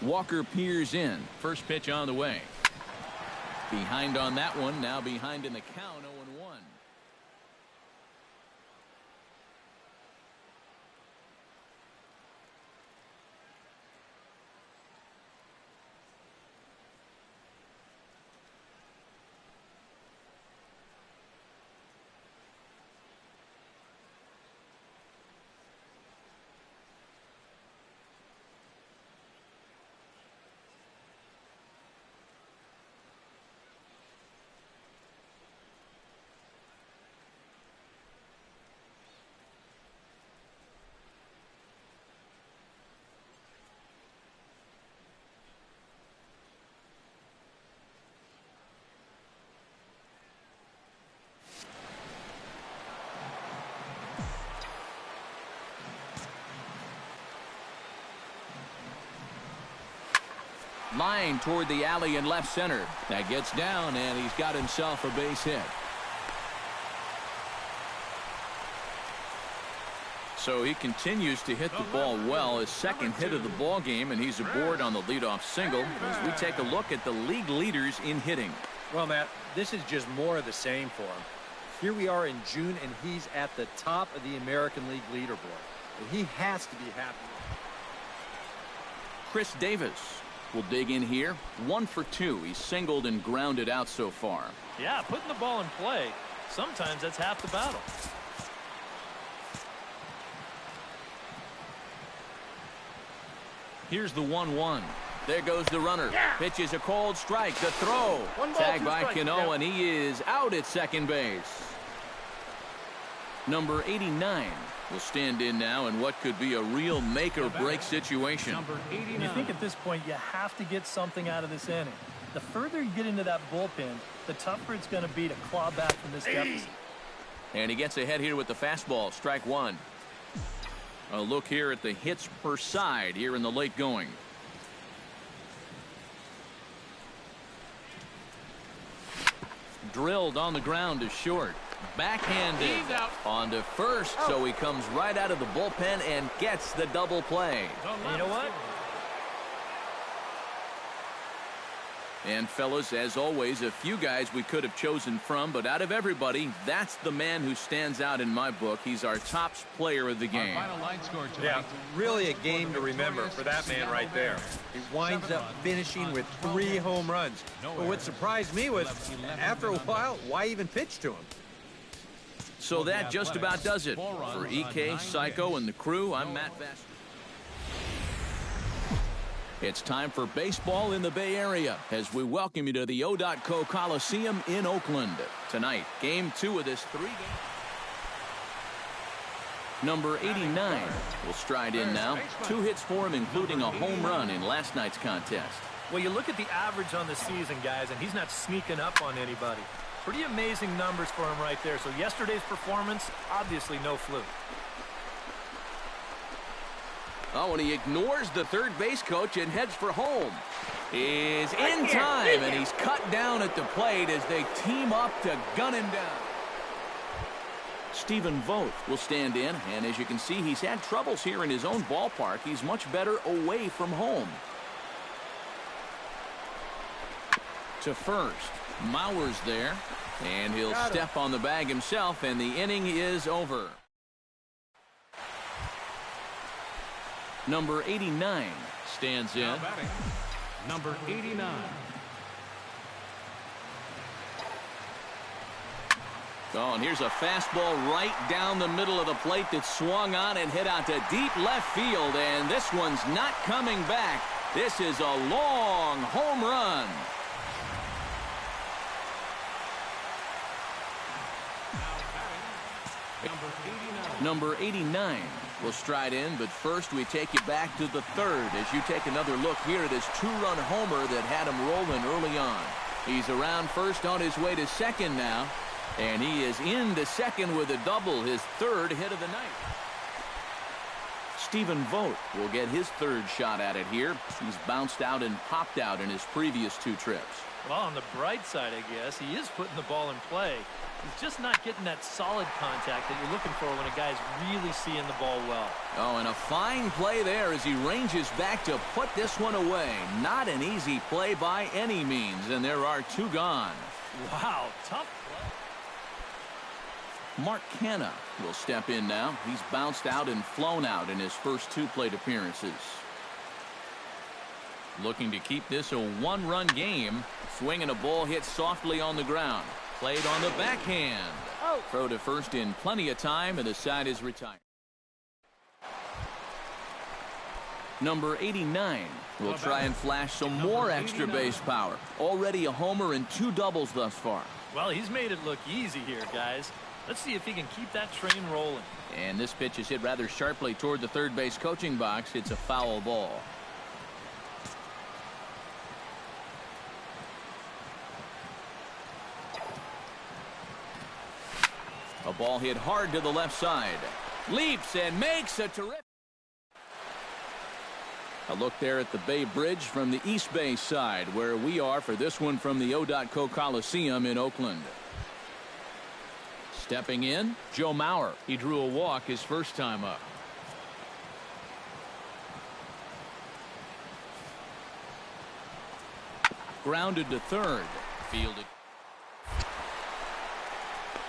Walker peers in. First pitch on the way. Behind on that one. Now behind in the count. 0-1. Line toward the alley in left center. That gets down, and he's got himself a base hit. So he continues to hit the ball well. His second hit of the ball game, and he's aboard on the leadoff single as we take a look at the league leaders in hitting. Well, Matt, this is just more of the same for him. Here we are in June, and he's at the top of the American League leaderboard. And he has to be happy. Chris Davis will dig in here. 1 for 2. He's singled and grounded out so far. Yeah, putting the ball in play, sometimes that's half the battle. Here's the 1-1. There goes the runner. Yeah. Pitch is a cold strike. The throw. Tagged by Cano, and he is out at second base. Number 89 will stand in now in what could be a real make-or-break situation. You think at this point you have to get something out of this inning. The further you get into that bullpen, the tougher it's going to be to claw back from this deficit. And he gets ahead here with the fastball. Strike one. A look here at the hits per side here in the late going. Drilled on the ground to short. Backhanded on to first, so he comes right out of the bullpen and gets the double play. And you know what? And fellas, as always, a few guys we could have chosen from, but out of everybody, that's the man who stands out in my book. He's our top player of the game. Yeah, really a game to remember for that man right there. He winds up finishing with 3 home runs. But what surprised me was, after a while, why even pitch to him? So that just about does it. For EK, Psycho, and the crew, I'm Matt Vass. It's time for baseball in the Bay Area as we welcome you to the O.Co Coliseum in Oakland. Tonight, Game 2 of this 3-game. Number 89 will stride in now. 2 hits for him, including a home run in last night's contest. Well, you look at the average on the season, guys, and he's not sneaking up on anybody. Pretty amazing numbers for him right there. So yesterday's performance, obviously no fluke. Oh, and he ignores the third base coach and heads for home. Is in time, and he's cut down at the plate as they team up to gun him down. Stephen Vogt will stand in, and as you can see, he's had troubles here in his own ballpark. He's much better away from home. To first, Mauer's there, and he'll step on the bag himself, and the inning is over. Number 89 stands in. Number 89. Oh, and here's a fastball right down the middle of the plate that swung on and hit out to deep left field, and this one's not coming back. This is a long home run. Number 89 will stride in, but first we take you back to the third as you take another look here at his 2-run homer that had him rolling early on. He's around first on his way to second now, and he is into second with a double, his 3rd hit of the night. Stephen Vogt will get his 3rd shot at it here. He's bounced out and popped out in his previous 2 trips. Well, on the bright side, I guess, he is putting the ball in play. He's just not getting that solid contact that you're looking for when a guy's really seeing the ball well. Oh, and a fine play there as he ranges back to put this one away. Not an easy play by any means, and there are 2 gone. Wow, tough play. Mark Canha will step in now. He's bounced out and flown out in his first 2 plate appearances. Looking to keep this a 1-run game. Swinging a ball hit softly on the ground. Played on the backhand. Oh. Throw to first in plenty of time, and the side is retired. Number 89 will try and flash some more extra base power. Already a homer and 2 doubles thus far. Well, he's made it look easy here, guys. Let's see if he can keep that train rolling. And this pitch is hit rather sharply toward the third base coaching box. It's a foul ball. A ball hit hard to the left side. Leaps and makes a terrific. A look there at the Bay Bridge from the East Bay side, where we are for this one from the O.Co Coliseum in Oakland. Stepping in, Joe Mauer. He drew a walk his first time up. Grounded to third. Fielded.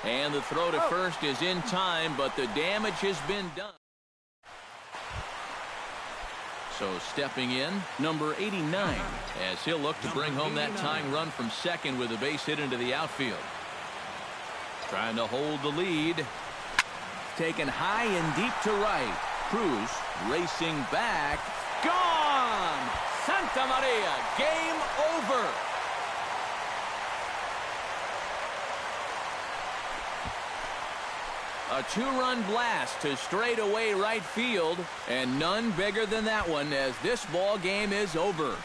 And the throw to first is in time, but the damage has been done. So stepping in, number 89, as he'll look to bring home that tying run from second with a base hit into the outfield. Trying to hold the lead. Taken high and deep to right. Cruz racing back. Gone! Santa Maria, game over. A 2-run blast to straightaway right field, and none bigger than that one as this ball game is over.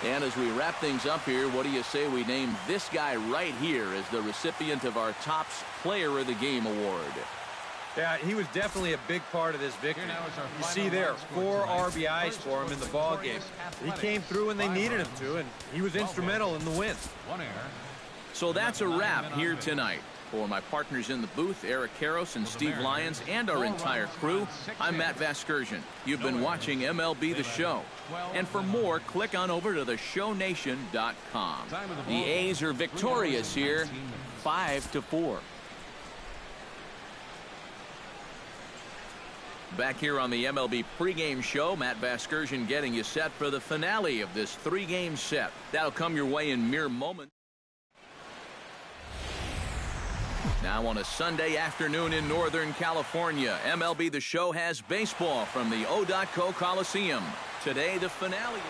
And as we wrap things up here, what do you say we name this guy right here as the recipient of our Topps Player of the Game award? Yeah, he was definitely a big part of this victory. You see there, 4 RBIs for him in the ball game. He came through when they needed him to, and he was instrumental in the win. So that's a wrap here tonight. For my partners in the booth, Eric Karros and Steve Lyons, and our entire crew, I'm Matt Vasgersian. You've been watching MLB The Show. And for more, click on over to theshownation.com. The A's are victorious here, 5-4. Back here on the MLB pregame show, Matt Vasgersian getting you set for the finale of this 3-game set. That'll come your way in mere moments. Now on a Sunday afternoon in Northern California, MLB The Show has baseball from the O.Co Coliseum. Today, the finale.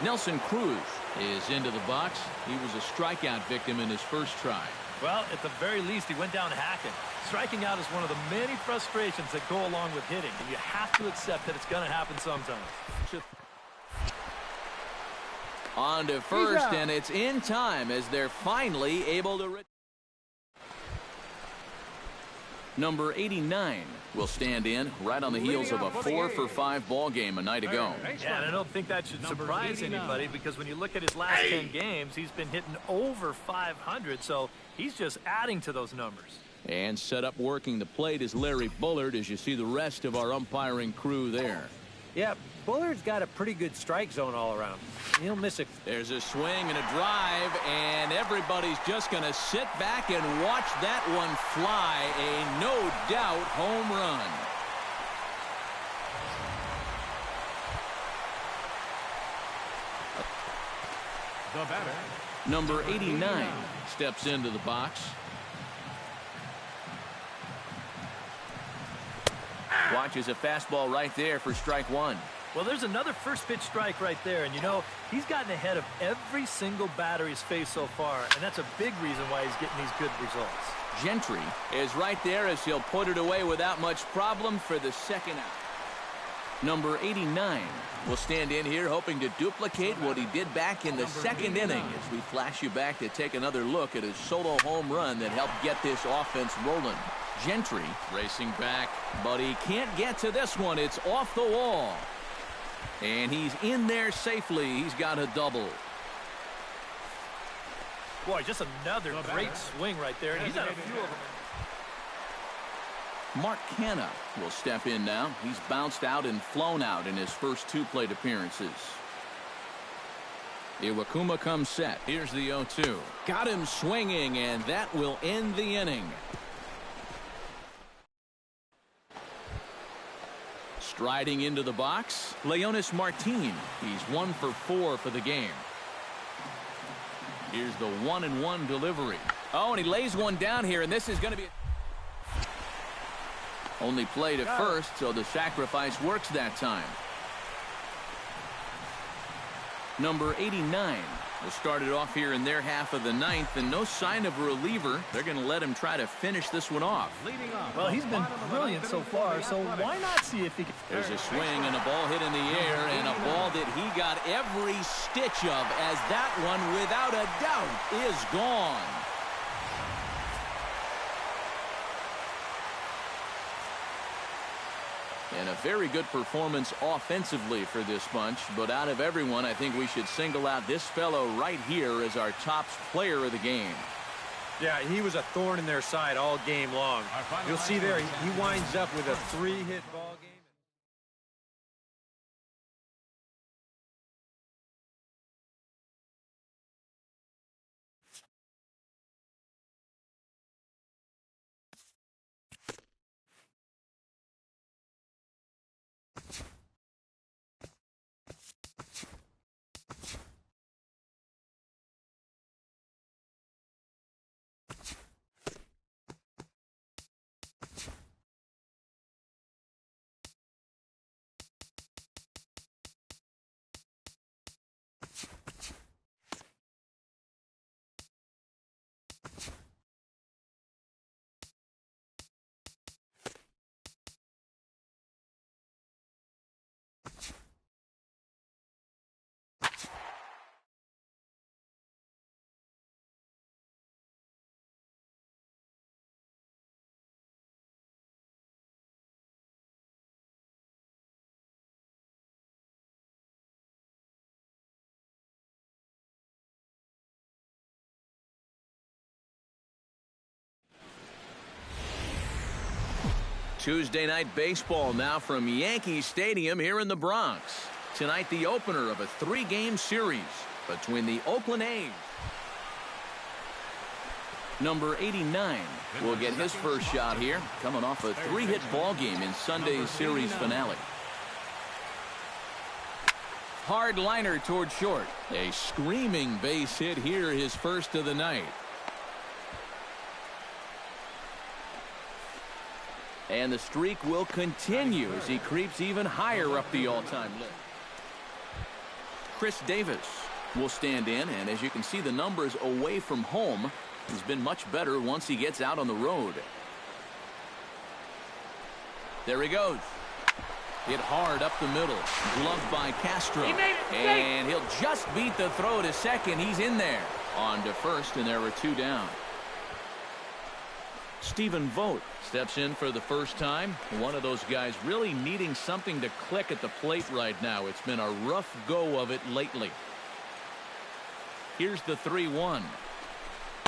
Nelson Cruz is into the box. He was a strikeout victim in his first try. Well, at the very least, he went down hacking. Striking out is one of the many frustrations that go along with hitting, and you have to accept that it's going to happen sometimes. On to first, and it's in time as they're finally able to. Number 89 will stand in right on the heels of a 4-for-5 ball game a night ago. Yeah, and I don't think that should surprise anybody because when you look at his last 10 games, he's been hitting over 500, so he's just adding to those numbers. And set up working the plate is Larry Bullard as you see the rest of our umpiring crew there. Yeah, Bullard's got a pretty good strike zone all around. He'll miss it. There's a swing and a drive, and everybody's just going to sit back and watch that one fly. A no-doubt home run. The batter, Number 89 steps into the box. Watches a fastball right there for strike one. Well, there's another first pitch strike right there, and you know, he's gotten ahead of every single batter he's faced so far, and that's a big reason why he's getting these good results. Gentry is right there as he'll put it away without much problem for the second out. Number 89 will stand in here hoping to duplicate what he did back in the second inning as we flash you back to take another look at his solo home run that helped get this offense rolling. Gentry racing back, but he can't get to this one. It's off the wall. And he's in there safely. He's got a double. Boy, just another great swing right there. And he's had a few of them. Mark Canha will step in now. He's bounced out and flown out in his first 2 plate appearances. Iwakuma comes set. Here's the 0-2. Got him swinging, and that will end the inning. Striding into the box, Leonis Martin. He's 1 for 4 for the game. Here's the 1-1 delivery. Oh, and he lays one down here, and this is going to be only played at first, so the sacrifice works that time. Number 89 will start it off here in their half of the 9th, and no sign of a reliever. They're going to let him try to finish this one off. Well, he's been brilliant so far, so why not see if he can. There's a swing and a ball hit in the air, and a ball that he got every stitch of, as that one, without a doubt, is gone. And a very good performance offensively for this bunch. But out of everyone, I think we should single out this fellow right here as our top player of the game. Yeah, he was a thorn in their side all game long. You'll see there, he winds up with a 3-hit ball game. Tuesday night baseball now from Yankee Stadium here in the Bronx. Tonight, the opener of a 3-game series between the Oakland A's. Number 89 will get his first shot here, coming off a 3-hit ball game in Sunday's series finale. Hard liner toward short. A screaming base hit here, his first of the night. And the streak will continue as he creeps even higher up the all-time list. Chris Davis will stand in, and as you can see, the numbers away from home has been much better once he gets out on the road. There he goes. Hit hard up the middle. Gloved by Castro. And he'll just beat the throw to second. He's in there. On to first, and there are 2 down. Stephen Vogt steps in for the first time. One of those guys really needing something to click at the plate right now. It's been a rough go of it lately. Here's the 3-1.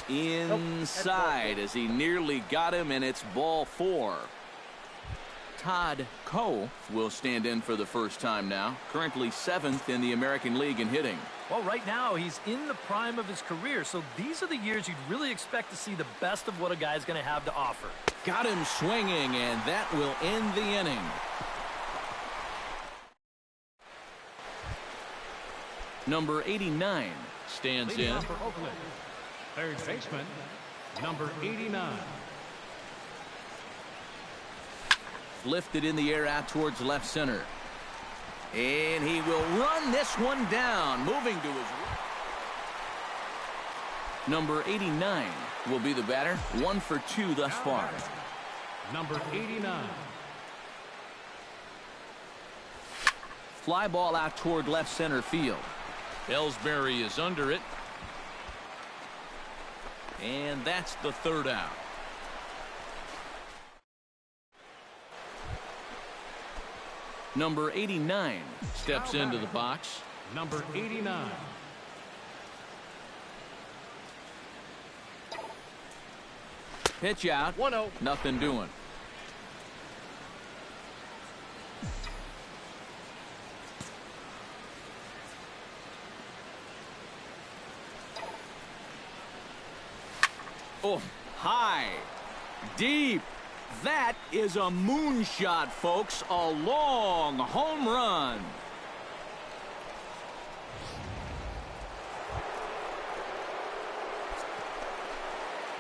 Inside as he nearly got him, and it's ball 4. Todd Coe will stand in for the first time now. Currently 7th in the American League in hitting. Well, right now he's in the prime of his career, so these are the years you'd really expect to see the best of what a guy's going to have to offer. Got him swinging, and that will end the inning. Number 89 stands in. For Oakland, third baseman, number 89. Lifted in the air out towards left center. And he will run this one down, moving to his right. Number 89 will be the batter. 1 for 2 thus far. Number 89. fly ball out toward left center field. Ellsbury is under it. And that's the third out. Number 89 steps into the box. Number 89. Pitch out. 1-0. Nothing doing. Oh, high, deep. That is a moonshot, folks. A long home run.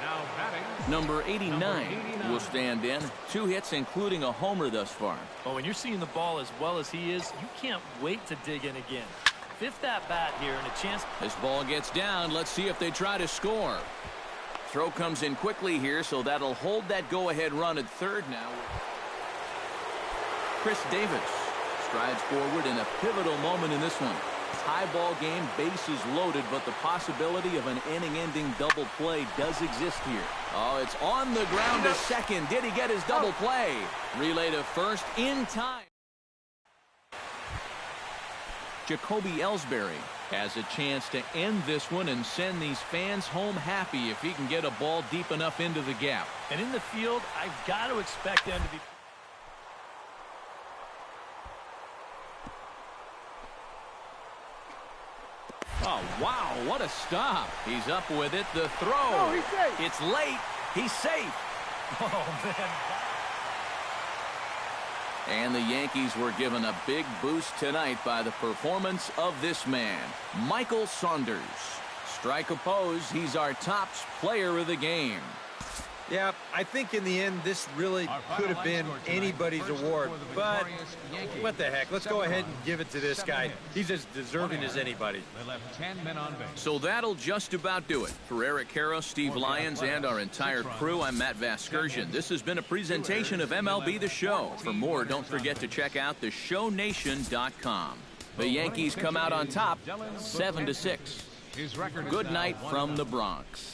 Now batting. Number 89 will stand in. 2 hits, including a homer thus far. Well, when you're seeing the ball as well as he is, you can't wait to dig in again. 5th at bat here and a chance. This ball gets down. Let's see if they try to score. Throw comes in quickly here, so that'll hold that go-ahead run at third now. Chris Davis strides forward in a pivotal moment in this one. High ball game, bases loaded, but the possibility of an inning-ending double play does exist here. Oh, it's on the ground to second. Did he get his double play? Relay to first in time. Jacoby Ellsbury has a chance to end this one and send these fans home happy if he can get a ball deep enough into the gap. And in the field, I've got to expect them to be. Oh, wow, what a stop. He's up with it. The throw. Oh, he's safe. It's late. He's safe. Oh, man. And the Yankees were given a big boost tonight by the performance of this man, Michael Saunders. Strike opposed, he's our top player of the game. Yeah, I think in the end this really could have been anybody's award, but what the heck, let's go ahead and give it to this guy. He's as deserving as anybody. They left 10 men on base. So that'll just about do it. For Eric Karros, Steve Lyons, and our entire crew, I'm Matt Vasgersian. This has been a presentation of MLB The Show. For more, don't forget to check out theshownation.com. The Yankees come out on top, 7-6. Good night from the Bronx.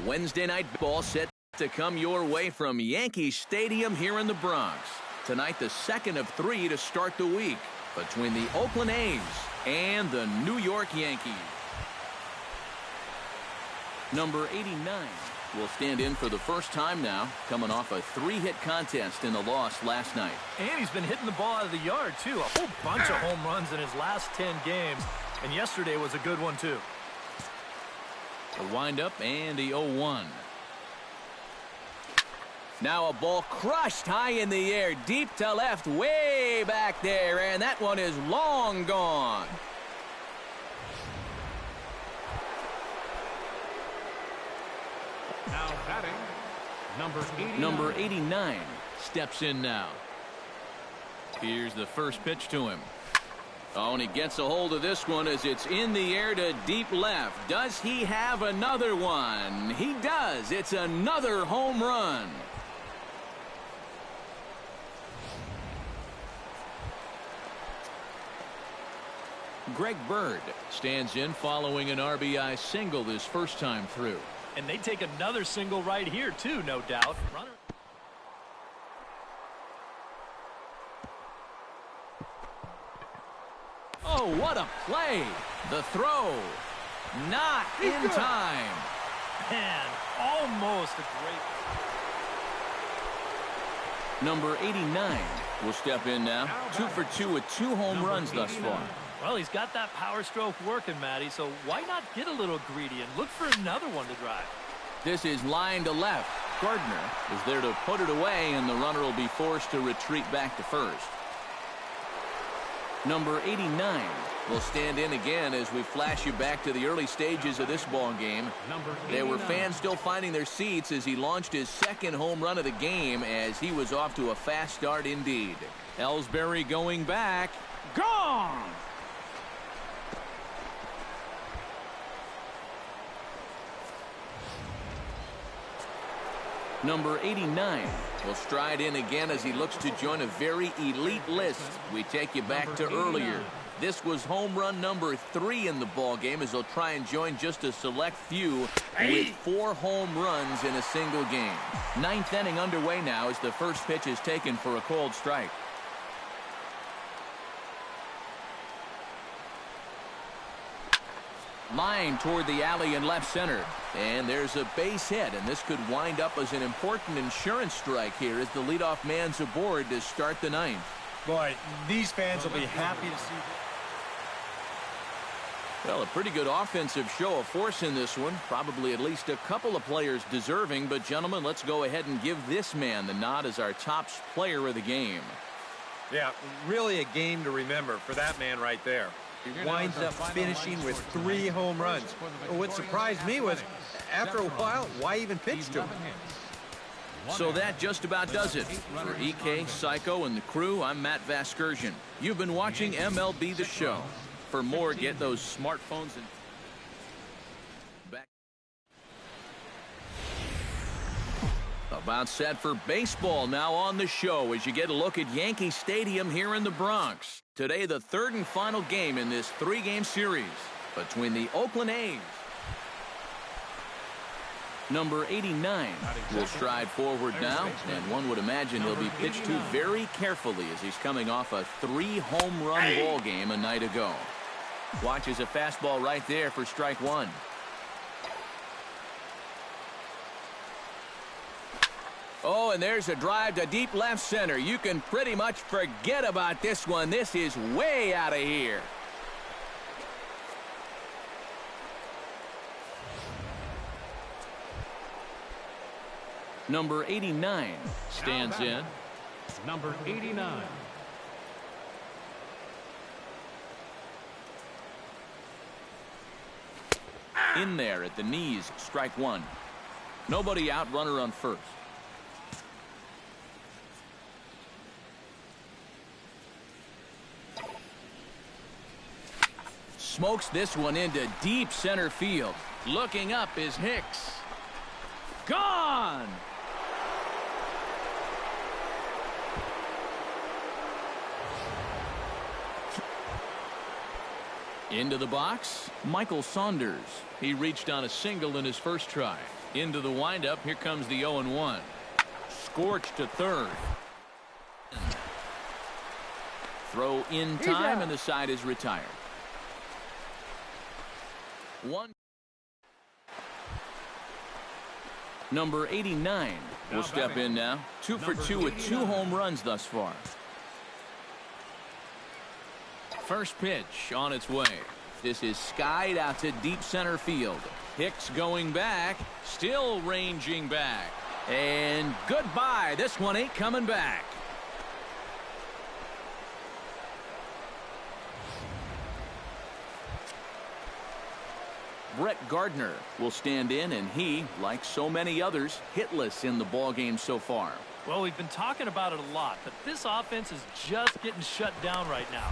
Wednesday night ball set to come your way from Yankee Stadium here in the Bronx. Tonight, the second of 3 to start the week between the Oakland A's and the New York Yankees. Number 89 will stand in for the first time now, coming off a 3-hit contest in the loss last night. And he's been hitting the ball out of the yard, too. A whole bunch of home runs in his last 10 games. And yesterday was a good one, too. A windup and the 0-1. Now a ball crushed high in the air, deep to left, way back there, and that one is long gone. Now batting, number 89. Number 89 steps in now. Here's the first pitch to him. Oh, and he gets a hold of this one as it's in the air to deep left. Does he have another one? He does. It's another home run. Greg Bird stands in following an RBI single this first time through. And they take another single right here, too, no doubt. Runner. Oh, what a play. The throw. Not in time. Man, almost a great. Number 89 will step in now. 2 for 2 with 2 home runs thus far. Well, he's got that power stroke working, Matty, so why not get a little greedy and look for another one to drive? This is line to left. Gardner is there to put it away, and the runner will be forced to retreat back to first. Number 89 will stand in again as we flash you back to the early stages of this ball game. There were fans still finding their seats as he launched his second home run of the game, as he was off to a fast start indeed. Ellsbury going back. Gone! Number 89 will stride in again as he looks to join a very elite list. We take you back to earlier. This was home run number 3 in the ball game as he'll try and join just a select few with 4 home runs in a single game. 9th inning underway now as the first pitch is taken for a cold strike. Line toward the alley in left center. And there's a base hit, and this could wind up as an important insurance strike here as the leadoff man's aboard to start the 9th. Boy, these fans will be happy to see this. Well, a pretty good offensive show of force in this one. Probably at least a couple of players deserving. But, gentlemen, let's go ahead and give this man the nod as our top player of the game. Yeah, really a game to remember for that man right there. He winds up finishing with 3 home runs. But what surprised me was, after a while, why even pitch to him? So that just about does it. For EK, Psycho, and the crew, I'm Matt Vasgersian. You've been watching MLB The Show. For more, get those smartphones and back. About set for baseball now on the show as you get a look at Yankee Stadium here in the Bronx. Today, the 3rd and final game in this 3-game series between the Oakland A's. Number 89 will stride forward now, and one would imagine he'll be pitched to very carefully as he's coming off a 3-home-run ball game a night ago. Watches a fastball right there for strike 1. Oh, and there's a drive to deep left center. You can pretty much forget about this one. This is way out of here. Number 89 stands in. Number 89. In there at the knees, strike 1. Nobody out, runner on first. Smokes this one into deep center field. Looking up is Hicks. Gone! Into the box, Michael Saunders. He reached on a single in his first try. Into the windup, here comes the 0-1. Scorched to third. Throw in time, and the side is retired. 1. Number 89 will step in now. 2 for 2 with 2 home runs thus far. First pitch on its way. This is skied out to deep center field. Hicks going back, still ranging back. And goodbye. This one ain't coming back. Brett Gardner will stand in, and he, like so many others, hitless in the ballgame so far. Well, we've been talking about it a lot, but this offense is just getting shut down right now.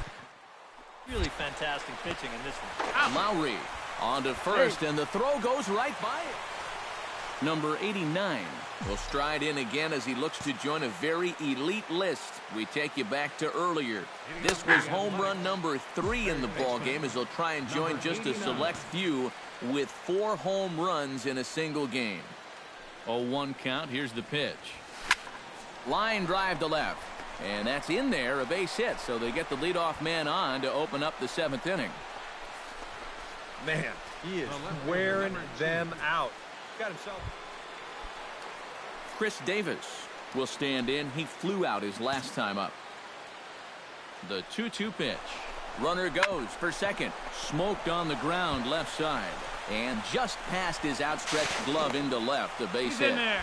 Really fantastic pitching in this one. Lowry on to first, and the throw goes right by it. Number 89 will stride in again as he looks to join a very elite list. We take you back to earlier. This was home run number 3 in the ballgame as he'll try and join just a select few with 4 home runs in a single game. 0-1 count. Here's the pitch. Line drive to left. And that's in there, a base hit. So they get the leadoff man on to open up the 7th inning. Man, he is wearing them out. Got himself. Chris Davis will stand in. He flew out his last time up. The 2-2 pitch. Runner goes for second. Smoked on the ground left side. And just past his outstretched glove into left, a base hit. In there.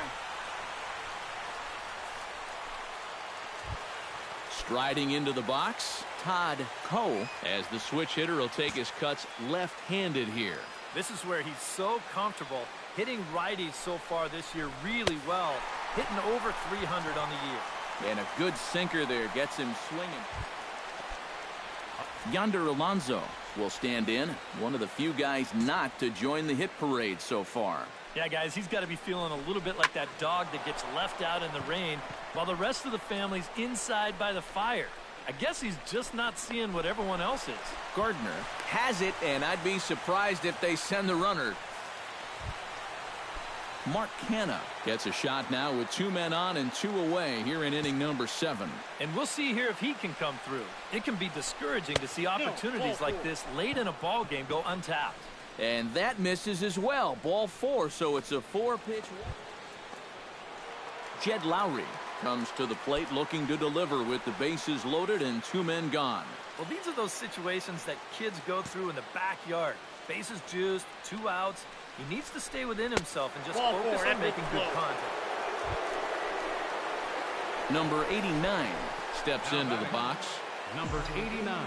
Striding into the box, Todd Coe, as the switch hitter will take his cuts left-handed here. This is where he's so comfortable hitting righties so far this year really well, hitting over 300 on the year. And a good sinker there gets him swinging. Yonder Alonso will stand in, one of the few guys not to join the hit parade so far. Yeah, guys, he's got to be feeling a little bit like that dog that gets left out in the rain while the rest of the family's inside by the fire. I guess he's just not seeing what everyone else is. Gardner has it, and I'd be surprised if they send the runner. Mark Canha gets a shot now with 2 men on and 2 away here in inning number 7. And we'll see here if he can come through. It can be discouraging to see opportunities like this late in a ball game go untapped. And that misses as well. Ball 4, so it's a 4-pitch. Jed Lowry comes to the plate looking to deliver with the bases loaded and 2 men gone. Well, these are those situations that kids go through in the backyard. Bases juiced, 2 outs. He needs to stay within himself and just focus on making good contact. Number 89 steps into the box. Number 89.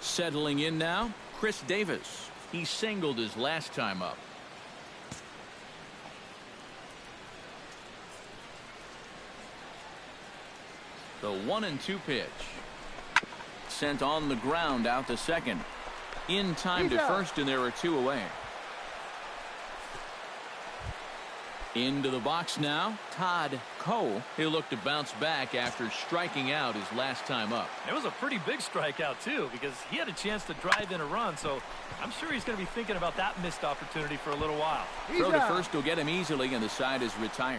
Settling in now, Chris Davis. He singled his last time up. The 1-2 pitch. Sent on the ground out to second. In time to first, and there are 2 away. Into the box now, Todd Cole. He'll look to bounce back after striking out his last time up. It was a pretty big strikeout, too, because he had a chance to drive in a run, so I'm sure he's going to be thinking about that missed opportunity for a little while. Throw to first will get him easily, and the side is retired.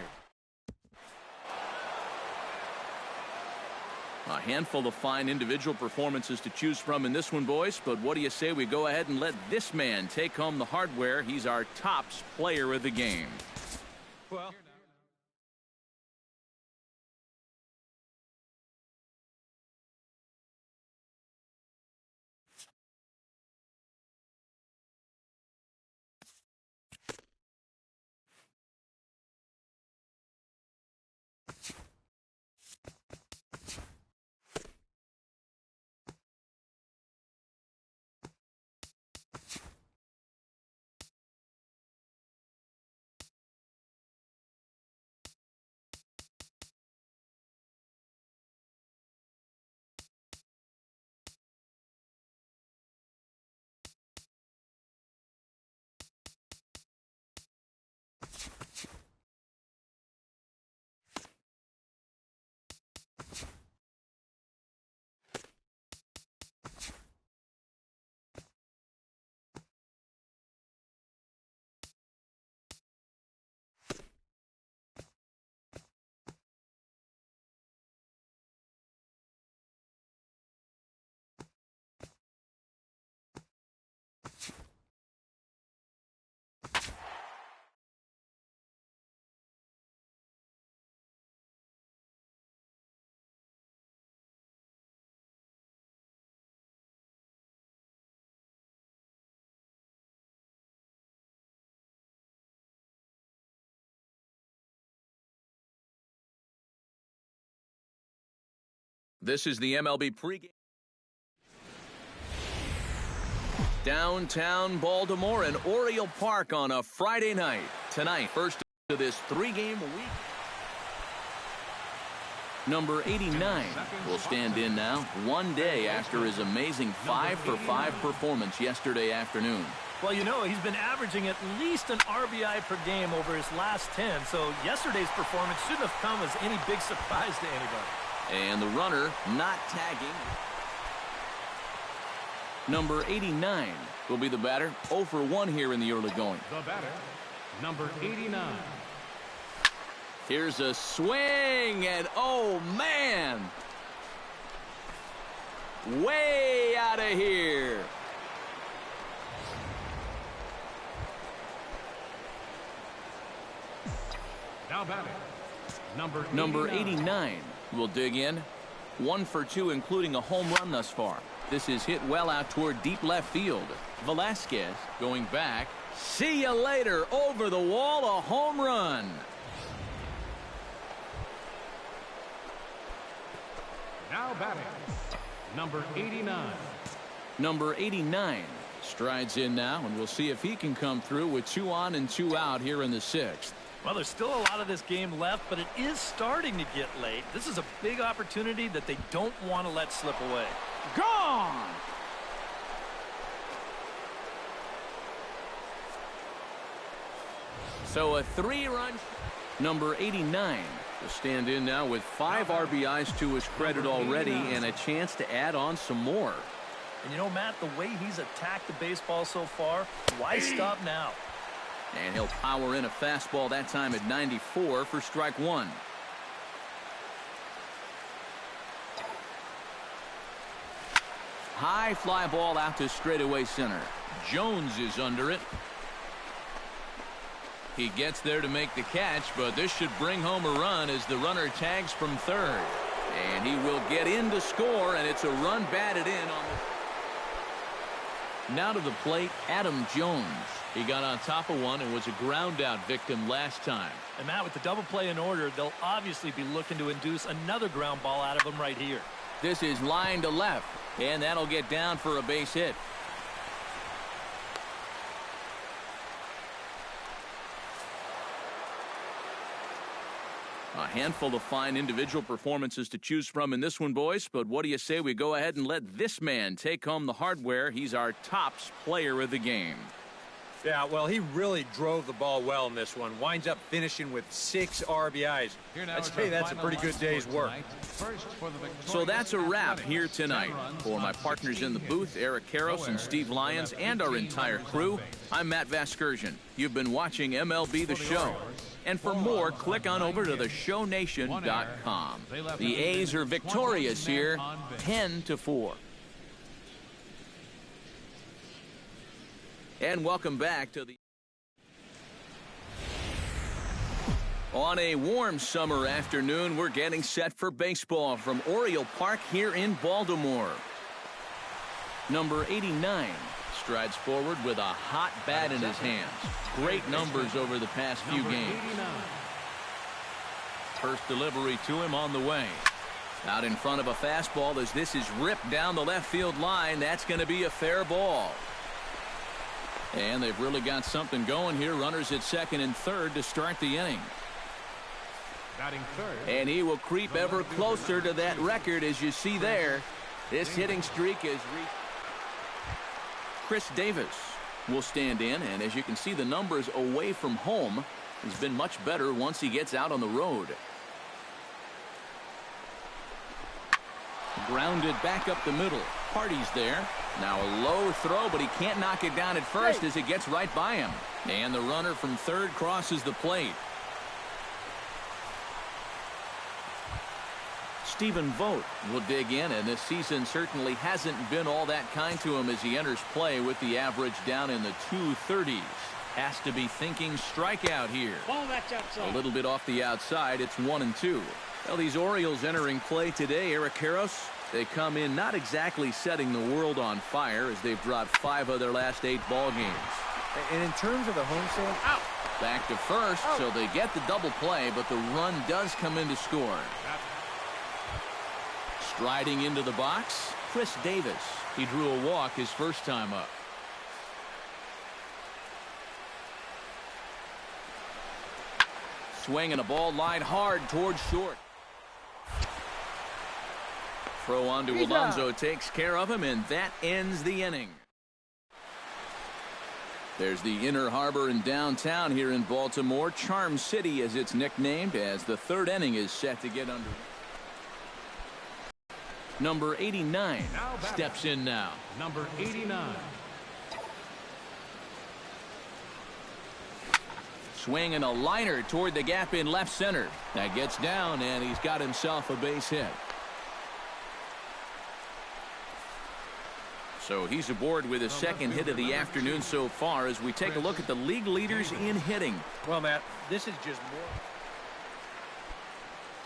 A handful of fine individual performances to choose from in this one, boys, but what do you say we go ahead and let this man take home the hardware? He's our tops player of the game. Well, This is the MLB pregame. Downtown Baltimore and Oriole Park on a Friday night. Tonight, first of this 3-game week. Number 89 will stand in now 1 day after his amazing 5-for-5 performance yesterday afternoon. Well, you know, he's been averaging at least an RBI per game over his last 10, so yesterday's performance shouldn't have come as any big surprise to anybody. And the runner not tagging. Number 89 will be the batter. 0 for 1 here in the early going. The batter, number 89. Here's a swing, and oh man, way out of here. Now batting, number 89 will dig in. 1 for 2, including a home run thus far. This is hit well out toward deep left field. Velasquez going back. See you later. Over the wall, a home run. Now batting, number 89. Number 89 strides in now, and we'll see if he can come through with 2 on and 2 out here in the 6th. Well, there's still a lot of this game left, but it is starting to get late. This is a big opportunity that they don't want to let slip away. Gone! So a 3-run. Number 89 will stand in now with 5 RBIs to his credit already and a chance to add on some more. And you know, Matt, the way he's attacked the baseball so far, why stop now? And he'll power in a fastball that time at 94 for strike 1. High fly ball out to straightaway center. Jones is under it. He gets there to make the catch, but this should bring home a run as the runner tags from third. And he will get in to score, and it's a run batted in on the... Now to the plate, Adam Jones. He got on top of one and was a ground out victim last time. And Matt, with the double play in order, they'll obviously be looking to induce another ground ball out of him right here. This is line to left, and that'll get down for a base hit. A handful of fine individual performances to choose from in this one, boys. But what do you say we go ahead and let this man take home the hardware? He's our tops player of the game. Yeah, well, he really drove the ball well in this one. Winds up finishing with 6 RBIs. I'd say that's a pretty good day's work. So that's a wrap here tonight. For my partners in the booth, Eric Karros and Steve Lyons, and our entire crew, I'm Matt Vasgersian. You've been watching MLB The Show. And for more, click on over to theshownation.com. The A's are victorious here, 10-4. And welcome back to the... On a warm summer afternoon, we're getting set for baseball from Oriole Park here in Baltimore. Number 89 strides forward with a hot bat in his hands. Great numbers over the past few games. First delivery to him on the way. Out in front of a fastball as this is ripped down the left field line. That's going to be a fair ball. And they've really got something going here. Runners at second and third to start the inning. Batting third. And he will creep ever closer to that record as you see there. This hitting streak is reached. Chris Davis will stand in, and as you can see, the numbers away from home has been much better once he gets out on the road. Grounded back up the middle. Party's there. Now a low throw, but he can't knock it down at first as it gets right by him. And the runner from third crosses the plate. Stephen Vogt will dig in, and this season certainly hasn't been all that kind to him as he enters play with the average down in the 230s. Has to be thinking strikeout here. A little bit off the outside. It's 1-2. Well, these Orioles entering play today, Eric Karros, they come in not exactly setting the world on fire as they've dropped 5 of their last 8 ball games. And in terms of the home stand, back to first, so they get the double play, but the run does come in to score. Striding into the box, Chris Davis. He drew a walk his first time up. Swinging a ball line hard towards short. Throw on to Alonso takes care of him, and that ends the inning. There's the Inner Harbor in downtown here in Baltimore. Charm City, as it's nicknamed, as the third inning is set to get under. Number 89 steps in now. Number 89. Swinging a liner toward the gap in left center. That gets down, and he's got himself a base hit. So he's aboard with his second hit of the afternoon so far as we take a look at the league leaders in hitting. well, Matt, this is just more.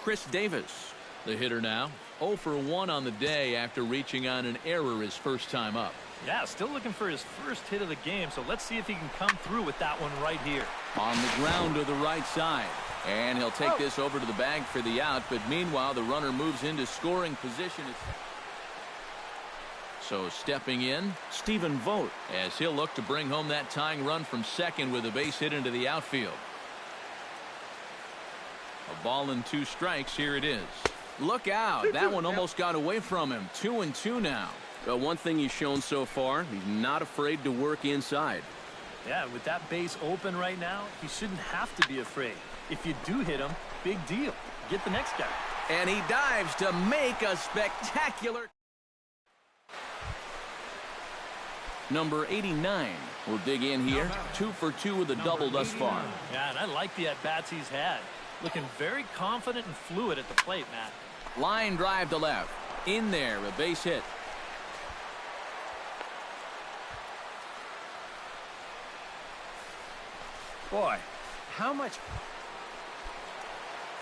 Chris Davis The hitter now 0 for 1 on the day after reaching on an error his first time up. Yeah, still looking for his first hit of the game, so let's see if he can come through with that one right here. On the ground to the right side. And he'll take this over to the bag for the out, but meanwhile the runner moves into scoring position. So stepping in, Stephen Vogt, as he'll look to bring home that tying run from second with a base hit into the outfield. A ball and 2 strikes. Here it is. Look out. That one almost got away from him. 2-2 now. But one thing he's shown so far, he's not afraid to work inside. Yeah, with that base open right now, he shouldn't have to be afraid. If you do hit him, big deal. Get the next guy. And he dives to make a spectacular. Number 89 will dig in here. 2 for 2 with a double thus far. Yeah, and I like the at-bats he's had. Looking very confident and fluid at the plate, Matt. Line drive to left. In there, a base hit. Boy, how much...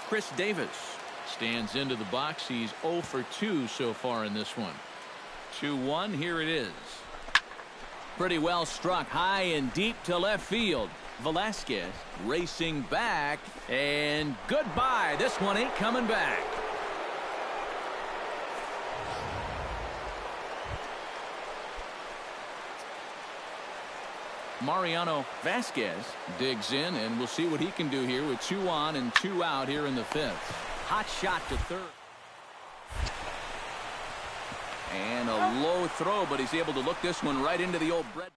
Chris Davis stands into the box. He's 0 for 2 so far in this one. 2-1. Here it is. Pretty well struck high and deep to left field. Velasquez racing back, and goodbye. This one ain't coming back. Mariano Vasquez digs in, and we'll see what he can do here with 2 on and 2 out here in the 5th. Hot shot to third. And a low throw, but he's able to look this one right into the old bread.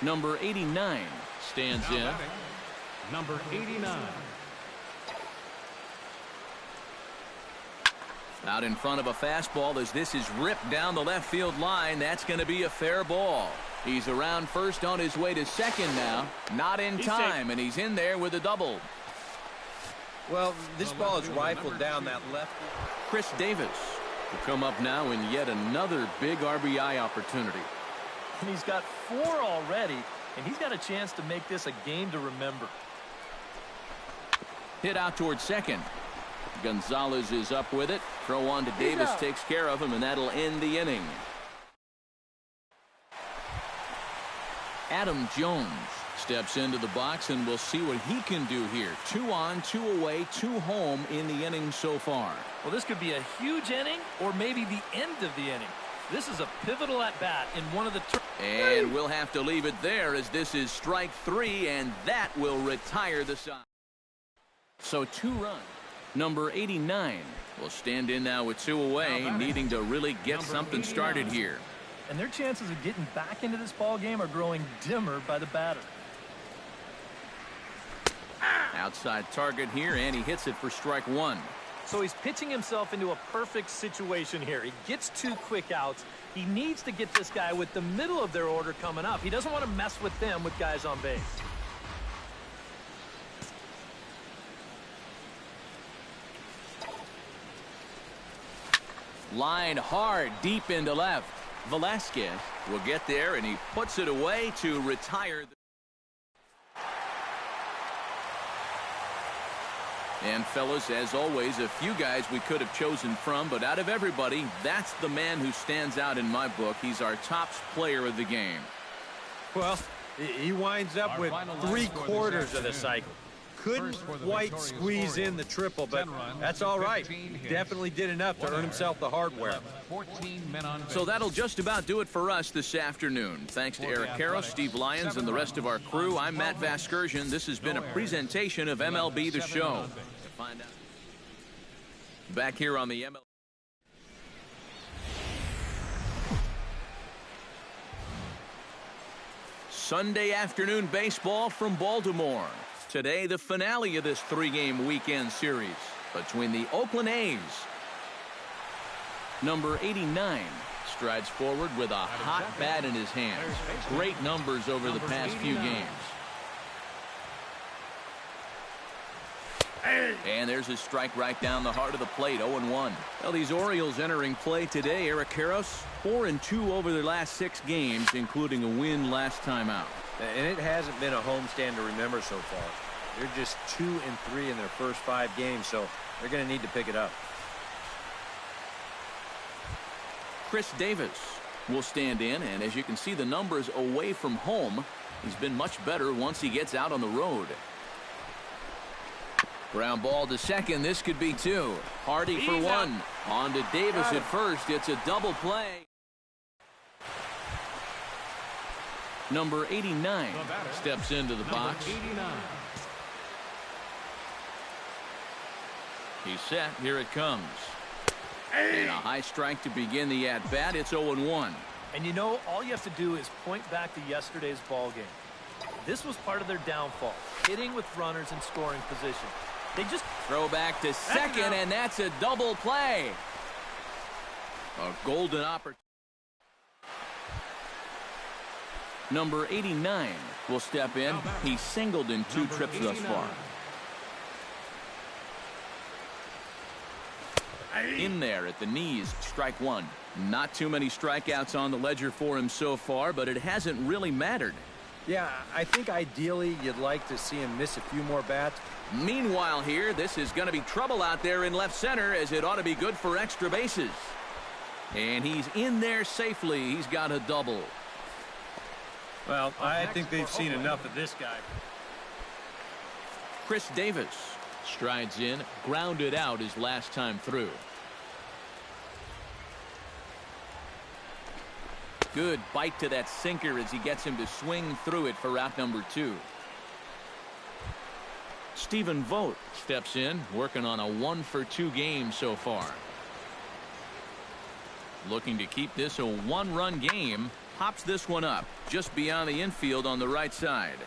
Number 89 stands in. Number 89. Out in front of a fastball as this is ripped down the left field line. That's going to be a fair ball. He's around first on his way to second now. Not in time, and he's in there with a double. Well, this ball is rifled down that left. Chris Davis will come up now in yet another big RBI opportunity. And he's got 4 already, and he's got a chance to make this a game to remember. Hit out towards second. Gonzalez is up with it. Throw on to Davis takes care of him, and that'll end the inning. Adam Jones steps into the box, and we'll see what he can do here. 2 on, 2 away, 2 home in the inning so far. Well, this could be a huge inning or maybe the end of the inning. This is a pivotal at-bat in one of the... And we'll have to leave it there as this is strike 3, and that will retire the side. So 2 runs. Number 89 will stand in now with 2 away, needing to really get something started here. And their chances of getting back into this ball game are growing dimmer by the batter. Outside target here, and he hits it for strike 1. So he's pitching himself into a perfect situation here. He gets 2 quick outs. He needs to get this guy with the middle of their order coming up. He doesn't want to mess with them with guys on base. Line hard deep into left. Velasquez will get there, and he puts it away to retire. And fellas, as always, a few guys we could have chosen from, but out of everybody, that's the man who stands out in my book. He's our top player of the game. Well, he winds up with 3/4 of the cycle. Couldn't quite squeeze in the triple, but that's all right. He definitely did enough to earn himself the hardware. So that'll just about do it for us this afternoon. Thanks to Eric Karros, Steve Lyons, and the rest of our crew. I'm Matt Vasgersian. This has been a presentation of MLB The Show. Back here on the MLB. Sunday afternoon baseball from Baltimore. Today, the finale of this 3-game weekend series between the Oakland A's. Number 89 strides forward with a hot bat in his hands. Great numbers over the past few games. And there's a strike right down the heart of the plate, 0-1. Well, these Orioles entering play today, Eric Karros, 4-2 over their last 6 games, including a win last time out. And it hasn't been a homestand to remember so far. They're just 2-3 in their first 5 games, so they're going to need to pick it up. Chris Davis will stand in, and as you can see the numbers away from home, he's been much better once he gets out on the road. Ground ball to second. This could be 2. Hardy for 1. On to Davis at first. It's a double play. Number 89 steps into the box. 89. He's set. Here it comes. And a high strike to begin the at-bat. It's 0-1. And you know, all you have to do is point back to yesterday's ball game. This was part of their downfall, hitting with runners in scoring position. They just throw back to second, and that's a double play. A golden opportunity. Number 89 will step in. He's singled in 2 trips thus far. In there at the knees, strike 1. Not too many strikeouts on the ledger for him so far, but it hasn't really mattered. Yeah, I think ideally you'd like to see him miss a few more bats. Meanwhile here, this is going to be trouble out there in left center, as it ought to be good for extra bases. And he's in there safely. He's got a double. Well, I think they've seen enough of this guy. Chris Davis strides in, grounded out his last time through. Good bite to that sinker as he gets him to swing through it for out number 2. Stephen Vogt steps in, working on a 1-for-2 game so far. Looking to keep this a 1-run game. Pops this one up just beyond the infield on the right side.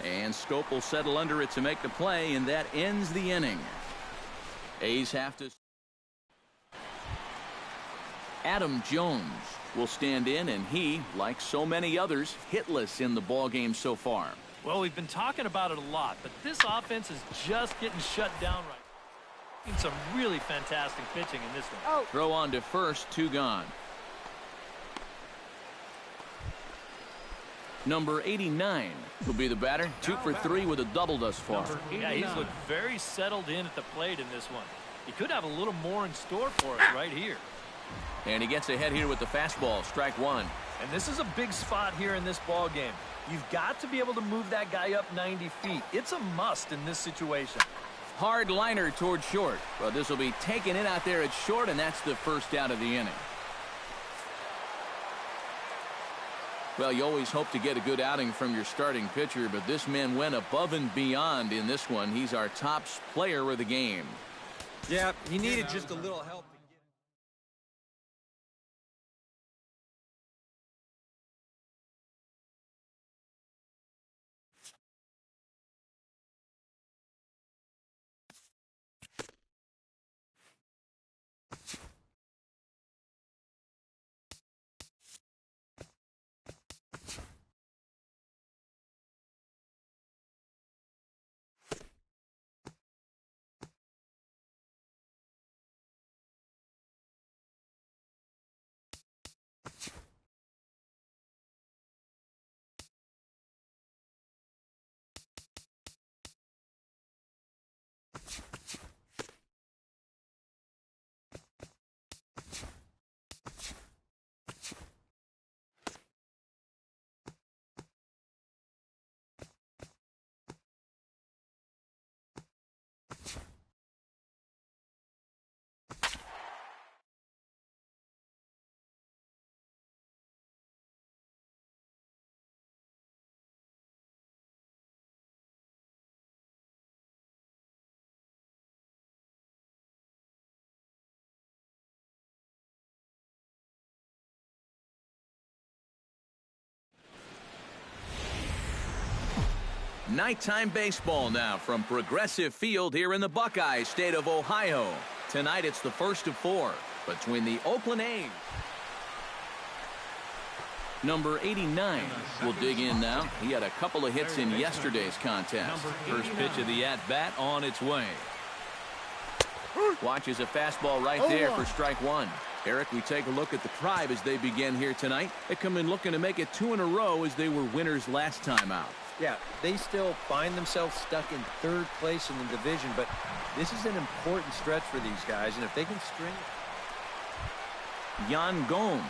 And Scope will settle under it to make the play, and that ends the inning. A's have to. Adam Jones will stand in, and he, like so many others, hitless in the ball game so far. Well, we've been talking about it a lot, but this offense is just getting shut down right. Some really fantastic pitching in this one. Throw on to first, 2 gone. Number 89 will be the batter. 2 for 3 with a double thus far. Yeah, he's looked very settled in at the plate in this one. He could have a little more in store for us right here. And he gets ahead here with the fastball. Strike 1. And this is a big spot here in this ball game. You've got to be able to move that guy up 90 feet. It's a must in this situation. Hard liner toward short. But this will be taken in out there at short, and that's the first out of the inning. Well, you always hope to get a good outing from your starting pitcher, but this man went above and beyond in this one. He's our top player of the game. Yeah, he needed just a little help. Nighttime baseball now from Progressive Field here in the Buckeye state of Ohio. Tonight it's the first of 4 between the Oakland A's. Number 89 will dig in now. He had a couple of hits in yesterday's contest. First pitch of the at-bat on its way. Watches a fastball right there for strike 1. Eric, we take a look at the Tribe as they begin here tonight. They come in looking to make it 2 in a row as they were winners last time out. Yeah, they still find themselves stuck in third place in the division, but this is an important stretch for these guys, and if they can string... Yan Gomes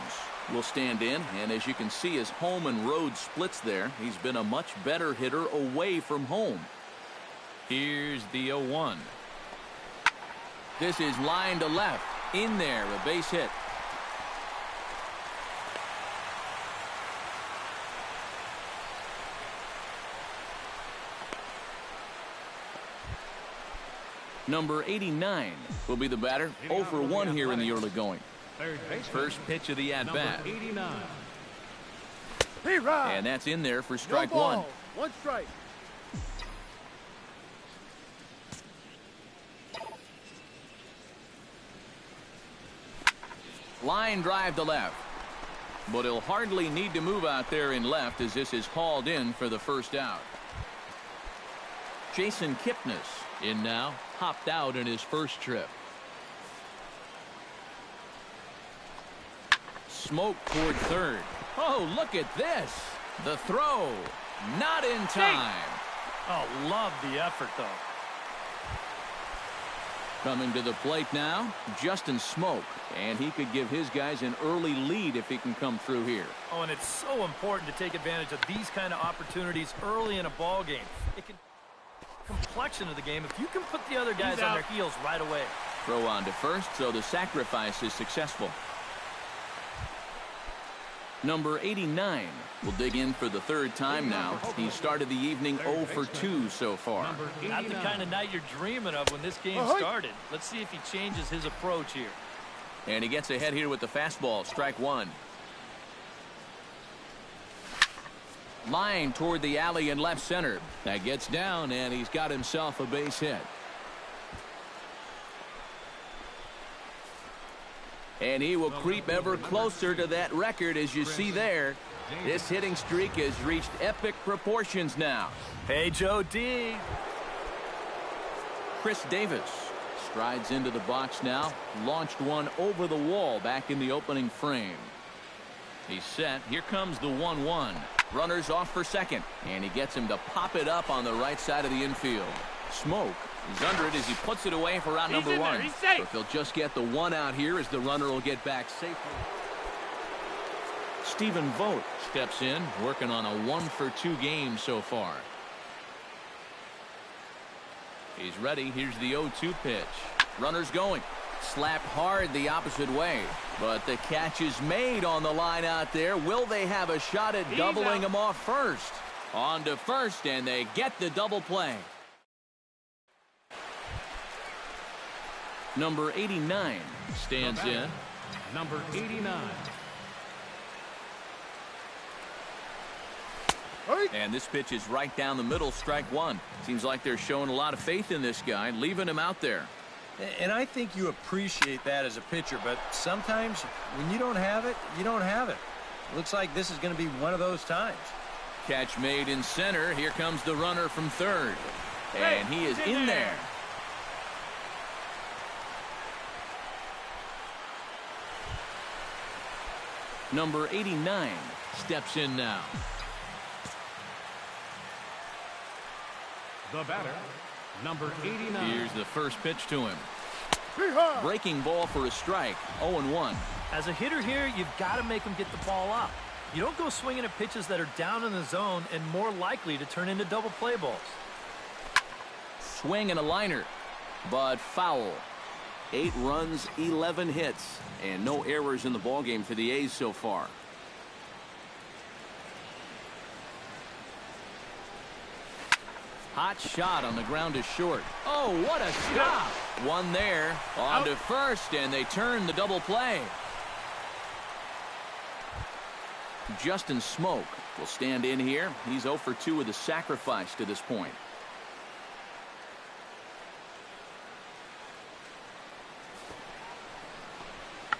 will stand in, and as you can see, his home and road splits there. He's been a much better hitter away from home. Here's the 0-1. This is line to left. In there, a base hit. Number 89 will be the batter. 0 for 1 here in the early going. First pitch of the at-bat. And that's in there for strike one. One strike. Line drive to left. But he'll hardly need to move out there in left as this is hauled in for the first out. Jason Kipnis in now, hopped out in his first trip. Smoke toward third. Oh, look at this. The throw. Not in time. Oh, love the effort, though. Coming to the plate now, Justin Smoke. And he could give his guys an early lead if he can come through here. Oh, and it's so important to take advantage of these kind of opportunities early in a ball game. It can complexion of the game if you can put the other guys on their heels right away. Throw on to first, so the sacrifice is successful. Number 89 will dig in for the third time now. He started the evening 0 for 2 so far. Not the kind of night you're dreaming of when this game started. Let's see if he changes his approach here. And he gets ahead here with the fastball. Strike one. Line toward the alley in left center. That gets down, and he's got himself a base hit. And he will creep ever closer to that record, as you see there. This hitting streak has reached epic proportions now. Hey, Joe D. Chris Davis strides into the box now. Launched one over the wall back in the opening frame. He's set. Here comes the 1-1. Runners off for second. And he gets him to pop it up on the right side of the infield. Smoke is under it as he puts it away for out number one. But they'll just get the one out here as the runner will get back safely. Stephen Vogt steps in, working on a 1 for 2 game so far. He's ready. Here's the 0-2 pitch. Runners going. Slapped hard the opposite way. But the catch is made on the line out there. Will they have a shot at doubling him off first? On to first, and they get the double play. Number 89 stands in. Number 89. And this pitch is right down the middle, strike one. Seems like they're showing a lot of faith in this guy, leaving him out there. And I think you appreciate that as a pitcher, but sometimes when you don't have it, you don't have it. Looks like this is going to be one of those times. Catch made in center. Here comes the runner from third. And he is in there. Number 89 steps in now. The batter, number 89. Here's the first pitch to him. Breaking ball for a strike. 0-1. As a hitter here, you've got to make him get the ball up. You don't go swinging at pitches that are down in the zone and more likely to turn into double play balls. Swing and a liner, but foul. 8 runs, 11 hits, and no errors in the ballgame for the A's so far. Hot shot on the ground is short. Oh, what a stop. One there. On to first, and they turn the double play. Justin Smoke will stand in here. He's 0 for 2 with a sacrifice to this point.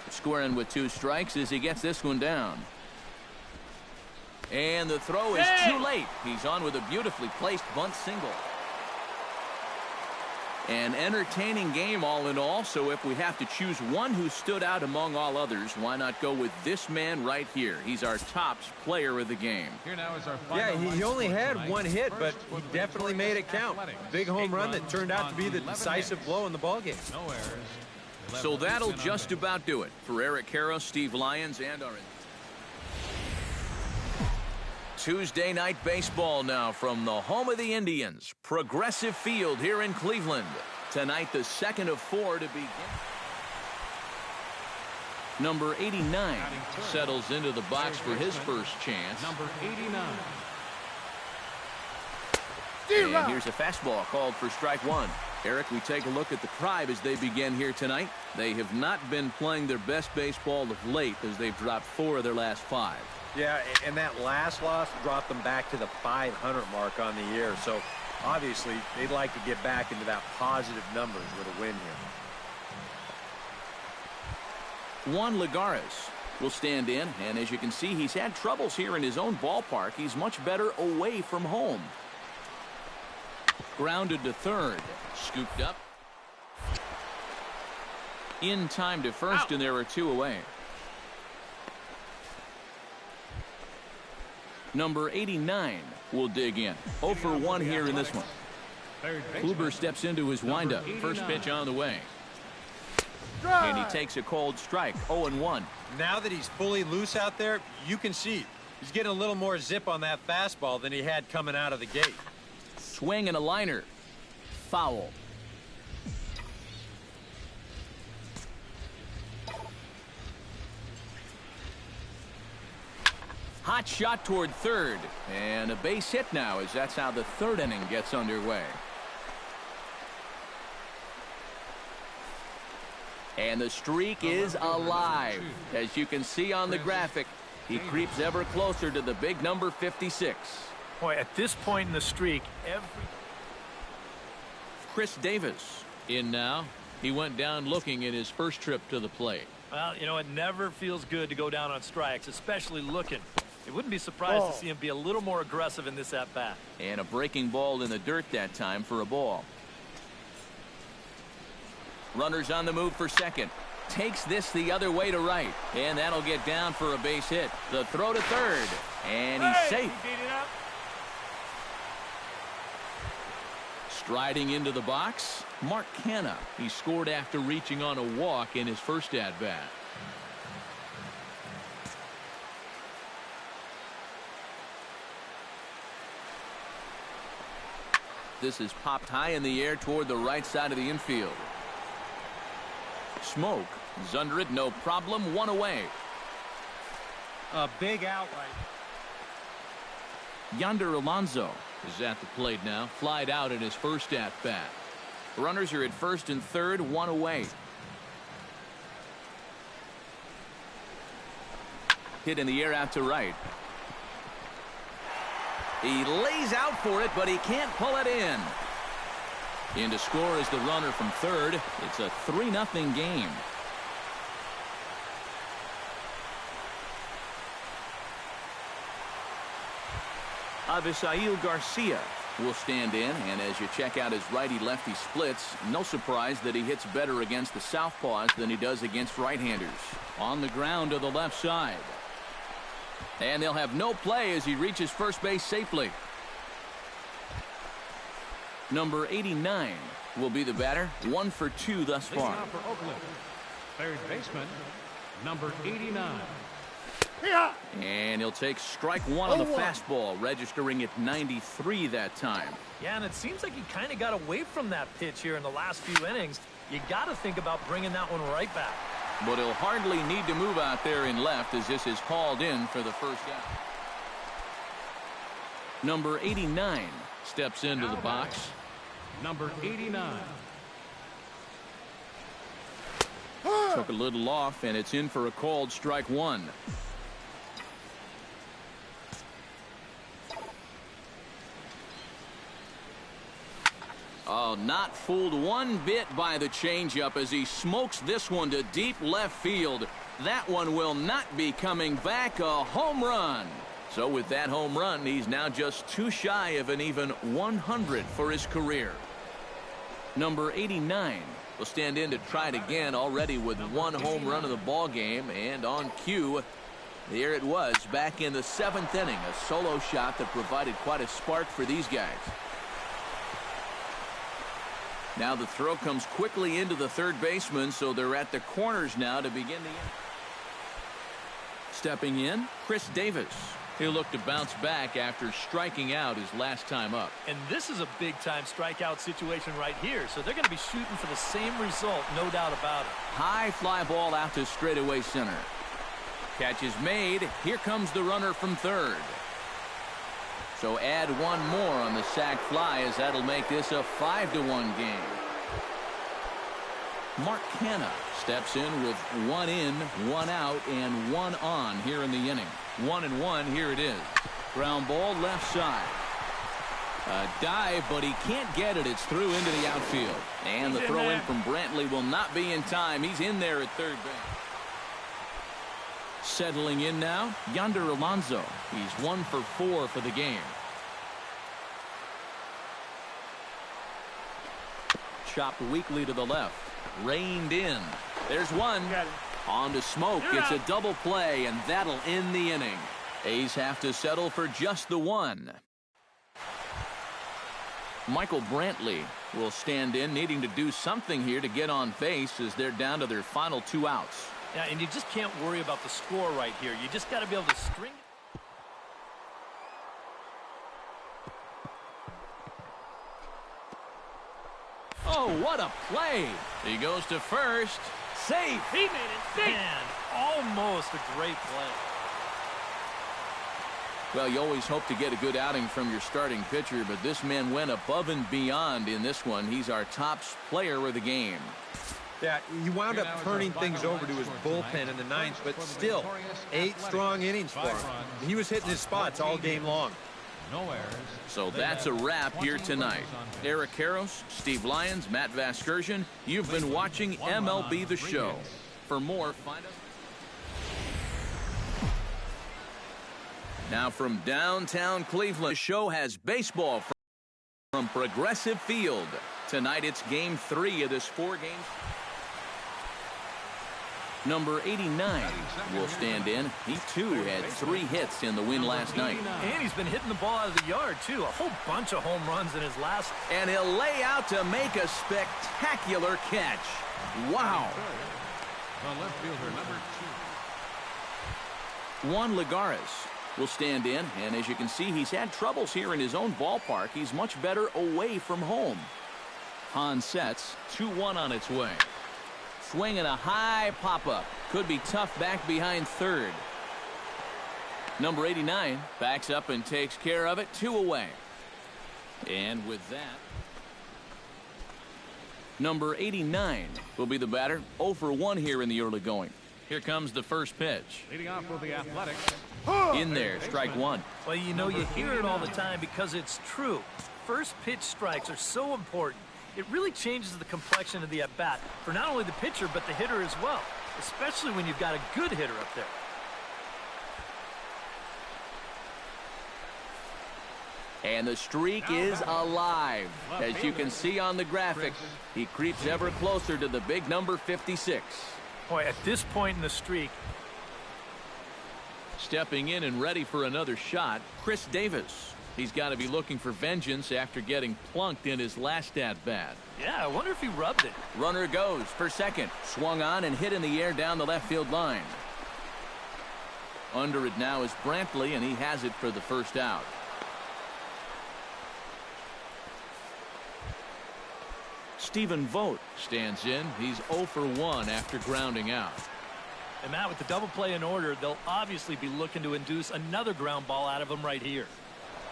Squaring with 2 strikes as he gets this one down. And the throw is too late. He's on with a beautifully placed bunt single. An entertaining game all in all, so if we have to choose one who stood out among all others, why not go with this man right here? He's our top player of the game. Here now is our final Yeah, he only had one hit, but he definitely made it count. Big home run that turned out to be the decisive blow in the ballgame. No errors. So that'll just about do it for Eric Harrow, Steve Lyons, and our Tuesday night baseball now from the home of the Indians, Progressive Field here in Cleveland. Tonight, the second of 4 to begin. Number 89 settles into the box for his first chance. Number 89. And here's a fastball called for strike one. Eric, we take a look at the Tribe as they begin here tonight. They have not been playing their best baseball of late as they've dropped 4 of their last 5. Yeah, and that last loss dropped them back to the 500 mark on the year. So, obviously, they'd like to get back into that positive numbers with a win here. Juan Lagares will stand in, and as you can see, he's had troubles here in his own ballpark. He's much better away from home. Grounded to third. Scooped up. In time to first, and there are 2 away. Number 89 will dig in. 0 for 1 here in this one. Kluber steps into his windup. First pitch on the way. And he takes a cold strike. 0-1. Now that he's fully loose out there, you can see he's getting a little more zip on that fastball than he had coming out of the gate. Swing and a liner. Foul. Hot shot toward third, and a base hit now as that's how the 3rd inning gets underway. And the streak is alive. As you can see on the graphic, he creeps ever closer to the big number 56. Boy, at this point in the streak, Chris Davis in now. He went down looking at his first trip to the plate. Well, you know, it never feels good to go down on strikes, especially looking. It wouldn't be surprised to see him be a little more aggressive in this at-bat. And a breaking ball in the dirt that time for a ball. Runners on the move for second. Takes this the other way to right. And that'll get down for a base hit. The throw to third. And he's safe. He beat it up. Striding into the box, Mark Canha. He scored after reaching on a walk in his first at-bat. This is popped high in the air toward the right side of the infield. Smoke is under it, no problem, 1 away. A big outright. Yonder Alonso is at the plate now, flied out in his first at-bat. Runners are at first and third, 1 away. Hit in the air out to right. He lays out for it, but he can't pull it in. In to score is the runner from third. It's a 3-0 game. Avisail Garcia will stand in, and as you check out his righty-lefty splits, no surprise that he hits better against the southpaws than he does against right-handers. On the ground to the left side. And they'll have no play as he reaches first base safely. Number 89 will be the batter. 1 for 2 thus far. Leading off for Oakland, third baseman, number 89. And he'll take strike 1 on the fastball, registering at 93 that time. Yeah, and it seems like he kind of got away from that pitch here in the last few innings. You got to think about bringing that one right back. But he'll hardly need to move out there in left as this is called in for the first out. Number 89 steps into the box. Number 89. Took a little off, and it's in for a called strike 1. Oh, not fooled one bit by the changeup as he smokes this one to deep left field. That one will not be coming back. A home run. So with that home run, he's now just 2 shy of an even 100 for his career. Number 89 will stand in to try it again, already with one home run of the ball game, and on cue, there it was back in the 7th inning, a solo shot that provided quite a spark for these guys. Now the throw comes quickly into the third baseman, so they're at the corners now to begin the inning. Stepping in, Chris Davis. He'll look to bounce back after striking out his last time up. And this is a big-time strikeout situation right here, so they're going to be shooting for the same result, no doubt about it. High fly ball out to straightaway center. Catch is made. Here comes the runner from third. So add one more on the sac fly, as that'll make this a 5-1 game. Mark Canha steps in with 1 in, 1 out, and 1 on here in the inning. 1-1, here it is. Ground ball left side. A dive, but he can't get it. It's through into the outfield. And the throw in from Brantley will not be in time. He's in there at third base. Settling in now, Yonder Alonso. He's 1 for 4 for the game. Chopped weakly to the left. Reined in. There's one. On to Smoke. It's a double play, and that'll end the inning. A's have to settle for just the one. Michael Brantley will stand in, needing to do something here to get on base as they're down to their final 2 outs. Yeah, and you just can't worry about the score right here. You just got to be able to string it. Oh, what a play. He goes to first. Safe. He made it safe. And almost a great play. Well, you always hope to get a good outing from your starting pitcher, but this man went above and beyond in this one. He's our top player of the game. Yeah, he wound up turning things over to his bullpen in the 9th, but still, 8 strong innings for him. He was hitting his spots all game long. So that's a wrap here tonight. Eric Karros, Steve Lyons, Matt Vasgersian, you've been watching MLB The Show. For more, find us. Now from downtown Cleveland, the show has baseball from Progressive Field. Tonight it's Game 3 of this 4-game. Number 89 will stand in. He, too, had 3 hits in the win last night. And he's been hitting the ball out of the yard, too. A whole bunch of home runs in his last. And he'll lay out to make a spectacular catch. Wow. Juan Lagares will stand in, and as you can see, he's had troubles here in his own ballpark. He's much better away from home. Hahn sets, 2-1 on its way. Swinging a high pop-up. Could be tough back behind third. Number 89 backs up and takes care of it. 2 away. And with that, number 89 will be the batter. 0 for 1 here in the early going. Here comes the first pitch. Leading off with the Athletics. In there, strike 1. Well, you know, you hear it all the time because it's true. First pitch strikes are so important. It really changes the complexion of the at-bat for not only the pitcher but the hitter as well, especially when you've got a good hitter up there. And the streak is alive. As you can see on the graphic, he creeps ever closer to the big number 56. Boy, at this point in the streak. Stepping in and ready for another shot, Chris Davis. He's got to be looking for vengeance after getting plunked in his last at-bat. Yeah, I wonder if he rubbed it. Runner goes for second. Swung on and hit in the air down the left field line. Under it now is Brantley, and he has it for the first out. Stephen Vogt stands in. He's 0 for 1 after grounding out. And Matt, with the double play in order, they'll obviously be looking to induce another ground ball out of him right here.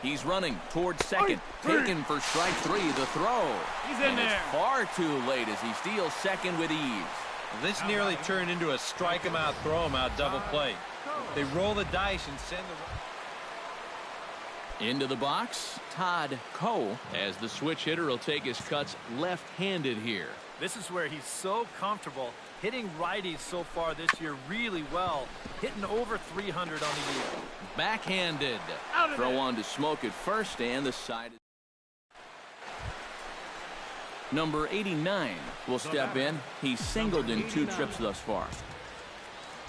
He's running towards second. Taken for strike 3. The throw. He's in there. It's far too late as he steals second with ease. This nearly turned into a strike him out, throw him out double play. They roll the dice and send the... Into the box, Todd Coe, as the switch hitter will take his cuts left-handed here. This is where he's so comfortable hitting righties so far this year really well, hitting over 300 on the year. Backhanded. Throw on to Smoke at first, and the side. Number 89 will step in. He's singled in 2 trips thus far.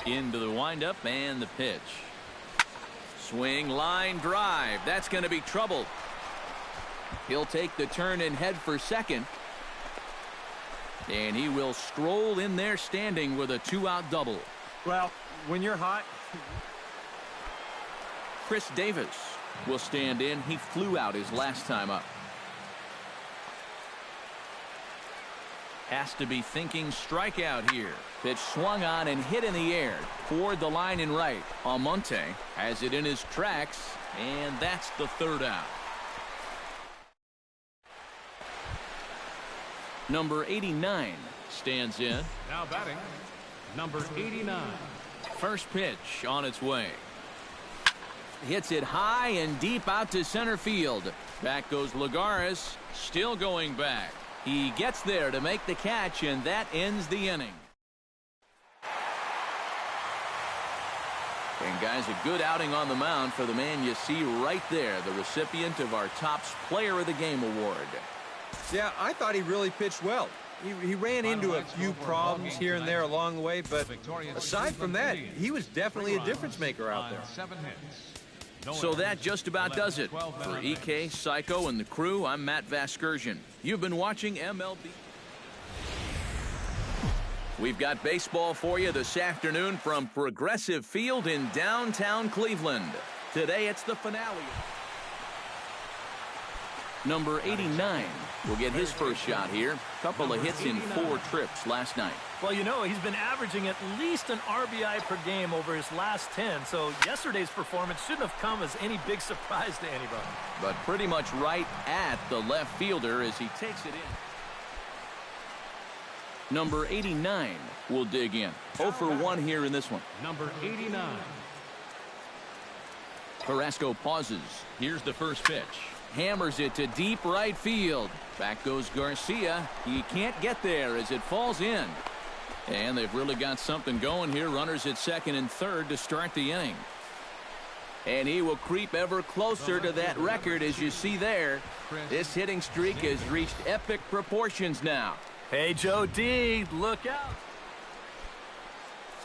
Into the windup and the pitch. Swing, line drive. That's going to be trouble. He'll take the turn and head for second. And he will stroll in there standing with a 2-out double. Well, when you're hot. Chris Davis will stand in. He flew out his last time up. Has to be thinking strikeout here. Pitch swung on and hit in the air toward the line and right. Almonte has it in his tracks, and that's the 3rd out. Number 89 stands in. Now batting, number 89. First pitch on its way. Hits it high and deep out to center field. Back goes Lagares, still going back. He gets there to make the catch, and that ends the inning. And guys, a good outing on the mound for the man you see right there, the recipient of our Topps Player of the Game award. Yeah, I thought he really pitched well. He ran into a few problems here and there along the way, but aside from that, he was definitely a difference maker out there. 7 hits. So that just about does it. For EK, Psycho, and the crew, I'm Matt Vasgersian. You've been watching MLB. We've got baseball for you this afternoon from Progressive Field in downtown Cleveland. Today it's the finale. Number 89 will get his first shot here. Couple of hits in 4 trips last night. Well, you know, he's been averaging at least an RBI per game over his last 10, so yesterday's performance shouldn't have come as any big surprise to anybody. But pretty much right at the left fielder as he takes it in. Number 89 will dig in. 0 for 1 here in this one. Number 89. Carrasco pauses. Here's the first pitch. Hammers it to deep right field. Back goes Garcia. He can't get there as it falls in. And they've really got something going here. Runners at second and third to start the inning. And he will creep ever closer to that record as you see there. This hitting streak has reached epic proportions now. Hey, Joe D, look out.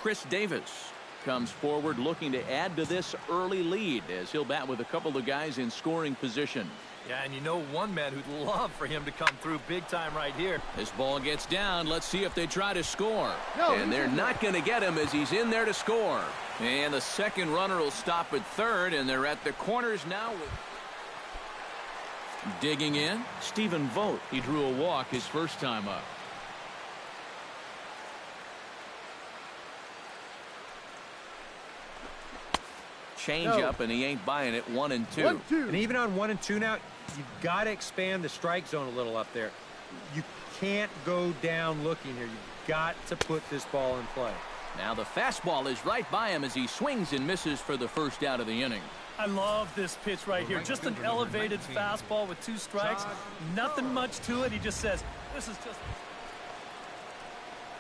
Chris Davis comes forward looking to add to this early lead as he'll bat with a couple of guys in scoring position. Yeah, and you know one man who'd love for him to come through big time right here. This ball gets down. Let's see if they try to score. And they're not going to get him as he's in there to score. And the second runner will stop at third, and they're at the corners now. Digging in, Stephen Vogt. He drew a walk his first time up. Change up, and he ain't buying it. 1 and 2. And even on 1 and 2 now, you've got to expand the strike zone a little up there. You can't go down looking here. You've got to put this ball in play. Now the fastball is right by him as he swings and misses for the first out of the inning. I love this pitch right here. Just an elevated fastball with 2 strikes. Nothing much to it. He just says, this is just...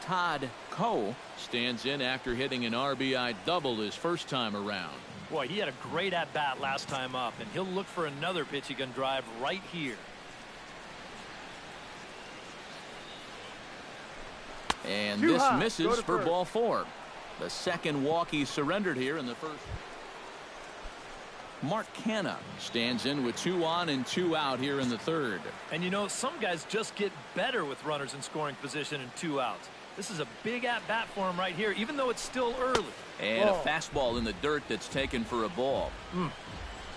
Todd Cole stands in after hitting an RBI double his first time around. Boy, he had a great at-bat last time up, and he'll look for another pitch he can drive right here. And this misses for ball 4. The second walk he surrendered here in the first. Mark Canha stands in with 2 on and 2 out here in the third. And you know, some guys just get better with runners in scoring position and 2 outs. This is a big at-bat for him right here, even though it's still early. And a fastball in the dirt that's taken for a ball.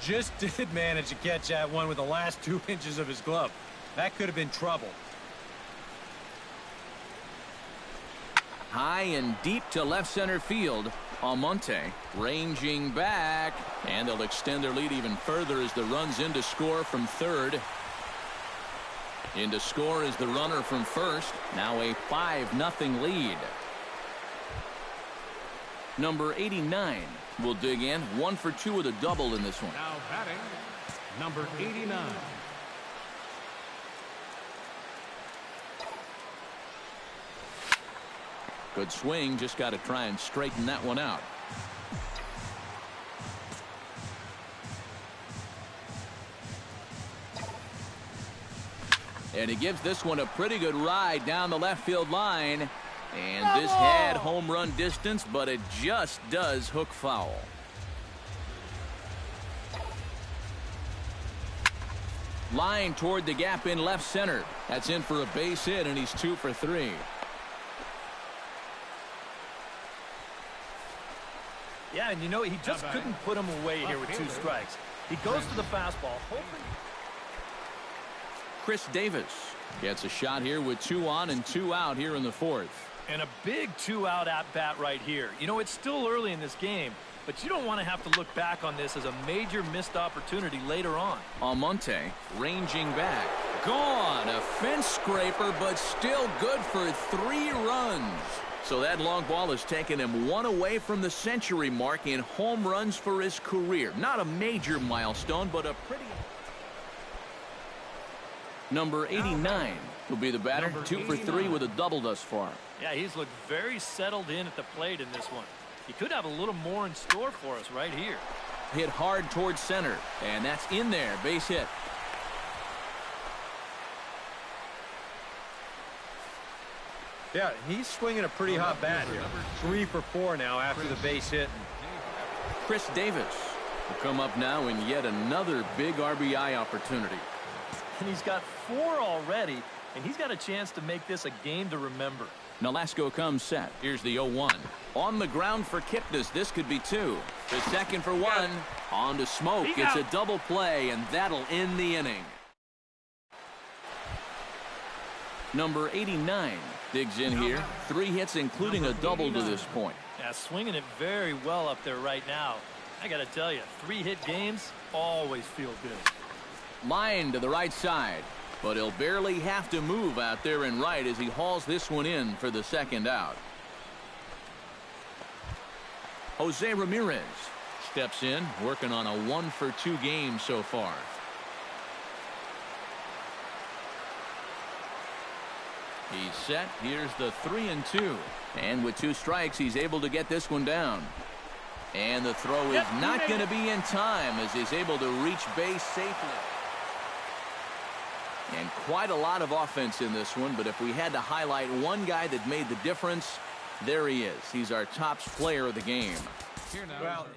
Just did manage to catch that one with the last 2 inches of his glove. That could have been trouble. High and deep to left center field. Almonte ranging back. And they'll extend their lead even further as the run's in to score from third. In to score is the runner from first. Now a 5-0 lead. Number 89 will dig in. 1 for 2 with a double in this one. Now batting, number 89. Good swing. Just got to try and straighten that one out. And he gives this one a pretty good ride down the left field line. And this had home run distance, but it just does hook foul. Line toward the gap in left center. That's in for a base hit, and he's 2 for 3. Yeah, and you know, he just couldn't put him away here with 2 strikes. He goes to the fastball, hoping. Chris Davis gets a shot here with 2 on and 2 out here in the 4th. And a big 2-out at-bat right here. You know, it's still early in this game, but you don't want to have to look back on this as a major missed opportunity later on. Almonte ranging back. Gone. A fence scraper, but still good for 3 runs. So that long ball has taken him 1 away from the century mark in home runs for his career. Not a major milestone, but a pretty... Number 89 will be the batter. 2 for 3 with a double thus far. Yeah, he's looked very settled in at the plate in this one. He could have a little more in store for us right here. Hit hard towards center, and that's in there. Base hit. Yeah, he's swinging a pretty hot bat here. 3 for 4 now after the base hit. Chris Davis will come up now in yet another big RBI opportunity. And he's got 4 already, and he's got a chance to make this a game to remember. Nolasco comes set. Here's the 0-1. On the ground for Kipnis. This could be 2. The second for 1. On to Smoke. It's a double play, and that'll end the inning. Number 89 digs in here. 3 hits, including a double to this point. Yeah, swinging it very well up there right now. I got to tell you, 3-hit games always feel good. Line to the right side. But he'll barely have to move out there in right as he hauls this one in for the second out. Jose Ramirez steps in, working on a 1 for 2 game so far. He's set. Here's the 3-2. And with 2 strikes, he's able to get this one down. And the throw is not going to be in time as he's able to reach base safely. And quite a lot of offense in this one, but if we had to highlight one guy that made the difference, there he is. He's our top player of the game. Well,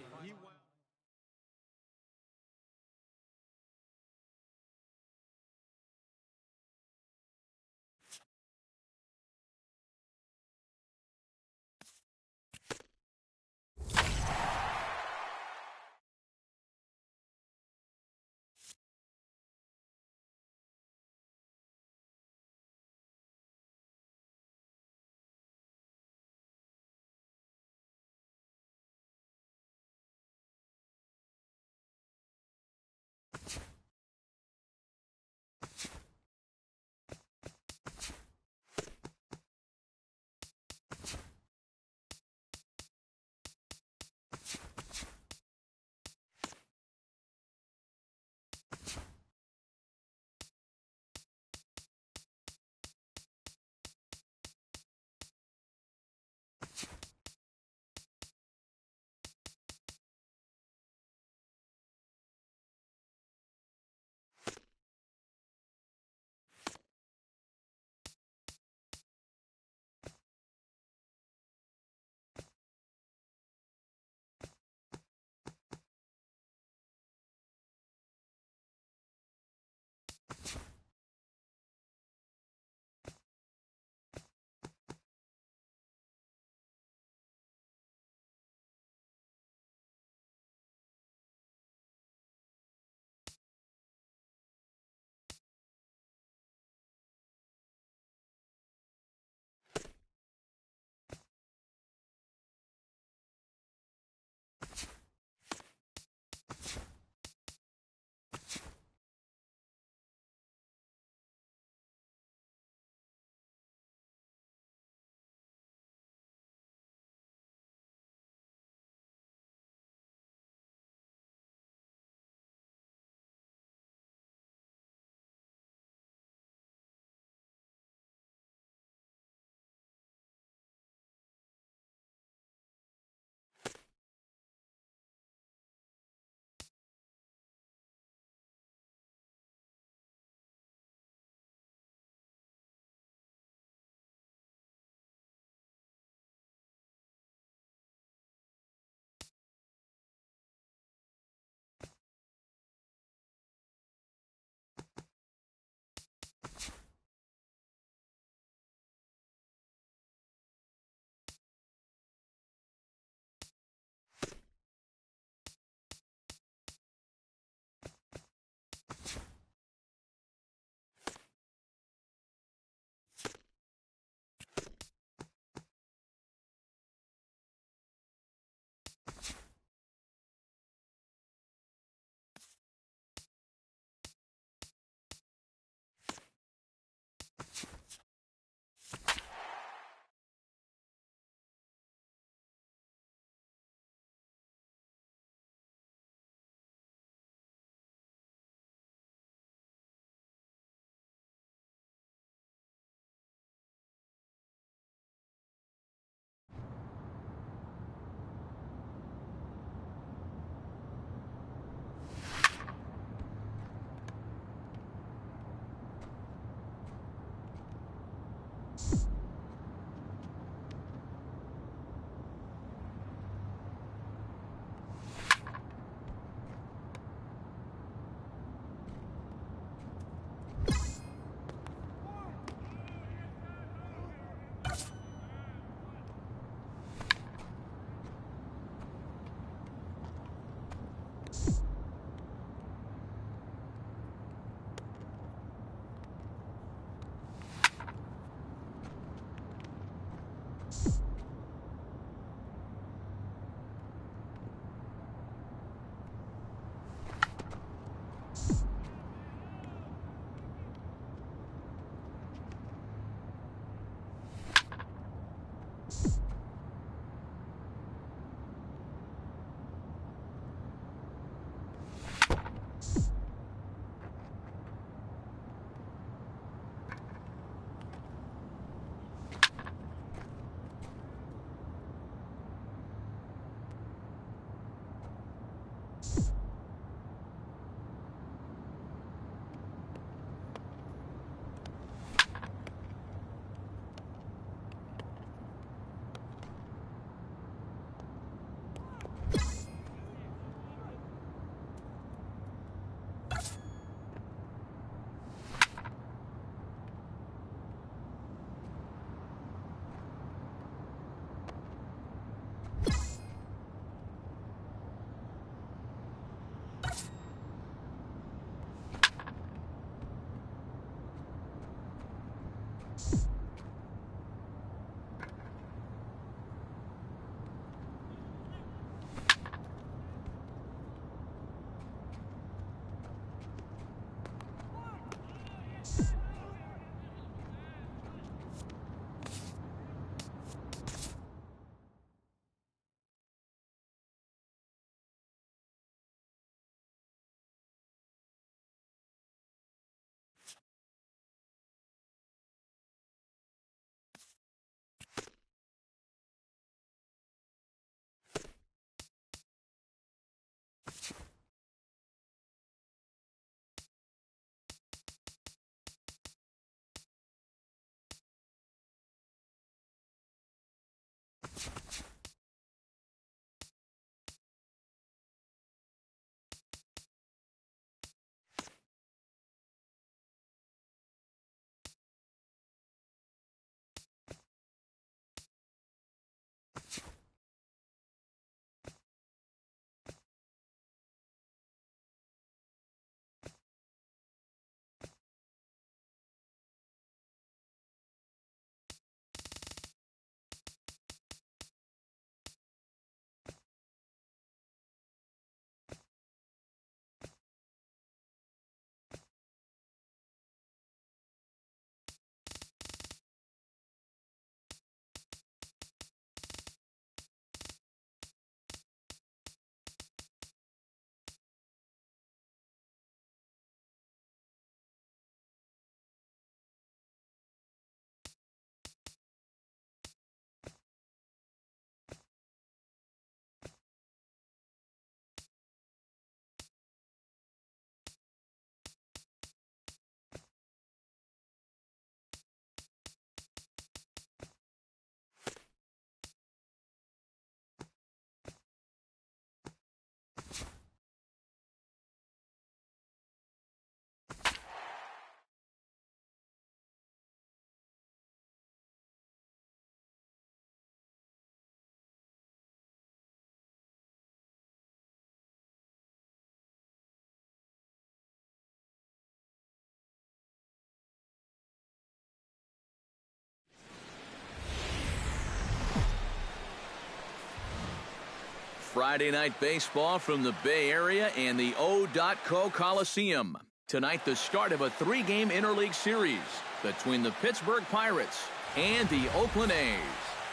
Friday night baseball from the Bay Area and the O.Co Coliseum. Tonight, the start of a three-game interleague series between the Pittsburgh Pirates and the Oakland A's.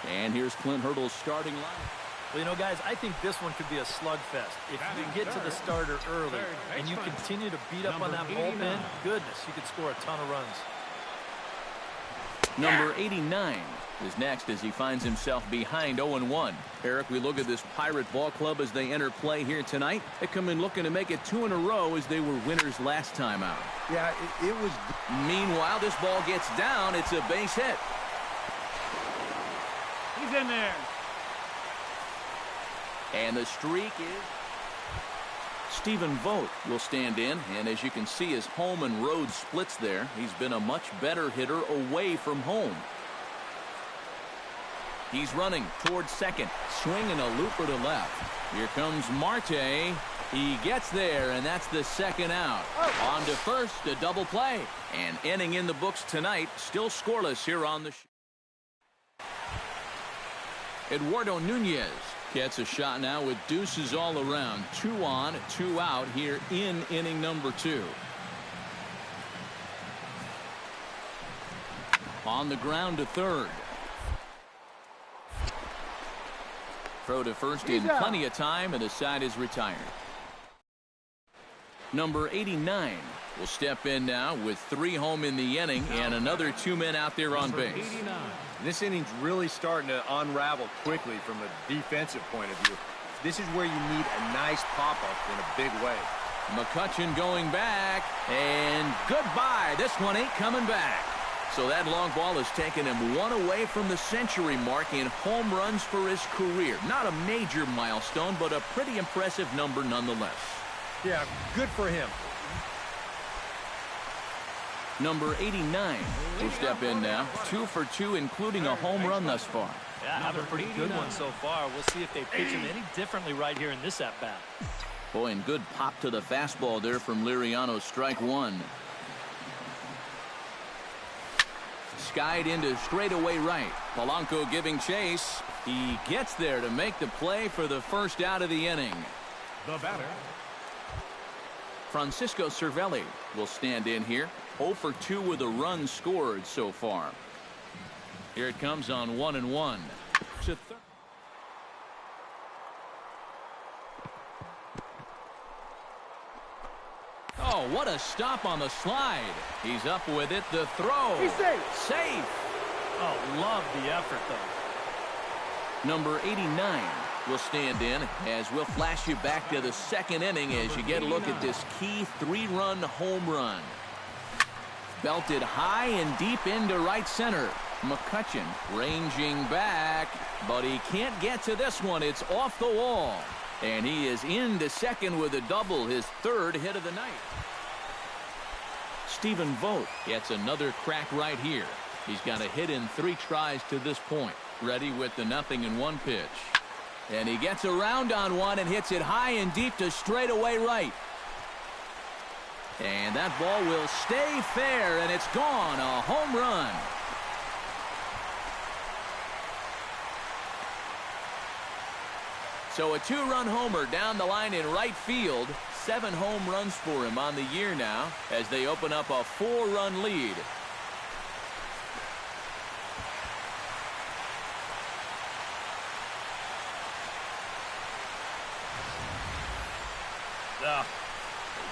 And here's Clint Hurdle's starting line. Well, you know, guys, I think this one could be a slugfest. If you get to the starter early and you continue to beat up on that bullpen, goodness, you could score a ton of runs. Number 89 is next as he finds himself behind 0-1. Eric, we look at this Pirate ball club as they enter play here tonight. They come in looking to make it 2 in a row as they were winners last time out. Yeah, it was. Meanwhile, this ball gets down. It's a base hit. He's in there. And the streak is... Stephen Vogt will stand in, and as you can see, his home and road splits there. He's been a much better hitter away from home. He's running towards second, swinging a looper to left. Here comes Marte. He gets there, and that's the second out. On to first, a double play. And inning in the books tonight, still scoreless here on the show. Eduardo Nunez gets a shot now with deuces all around. 2 on, 2 out here in inning number 2. On the ground to third. Throw to first in plenty of time, and the side is retired. Number 89 will step in now with 3 home in the inning and another 2 men out there on base. This inning's really starting to unravel quickly from a defensive point of view. This is where you need a nice pop-up in a big way. McCutchen going back, and goodbye. This one ain't coming back. So that long ball has taken him 1 away from the century mark in home runs for his career. Not a major milestone, but a pretty impressive number nonetheless. Yeah, good for him. Number 89 will step in now. 2 for 2, including a home run thus far. Yeah, having a pretty good one so far. We'll see if they pitch him any differently right here in this at-bat. Boy, and good pop to the fastball there from Liriano. Strike 1. Skied into straightaway right. Polanco giving chase. He gets there to make the play for the first out of the inning. The batter, Francisco Cervelli will stand in here. 0 for 2 with a run scored so far. Here it comes on 1-1. To third. Oh, what a stop on the slide. He's up with it. The throw. He's safe. Safe. Oh, love the effort, though. Number 89 will stand in as we'll flash you back to the second inning as you get a look at this key 3-run home run. Belted high and deep into right center. McCutchen ranging back, but he can't get to this one. It's off the wall. And he is into second with a double, his third hit of the night. Stephen Vogt gets another crack right here. He's got a hit in 3 tries to this point. Ready with the 0-1 pitch. And he gets around on one and hits it high and deep to straightaway right. And that ball will stay fair, and it's gone. A home run. So a 2-run homer down the line in right field. 7 home runs for him on the year now as they open up a 4-run lead.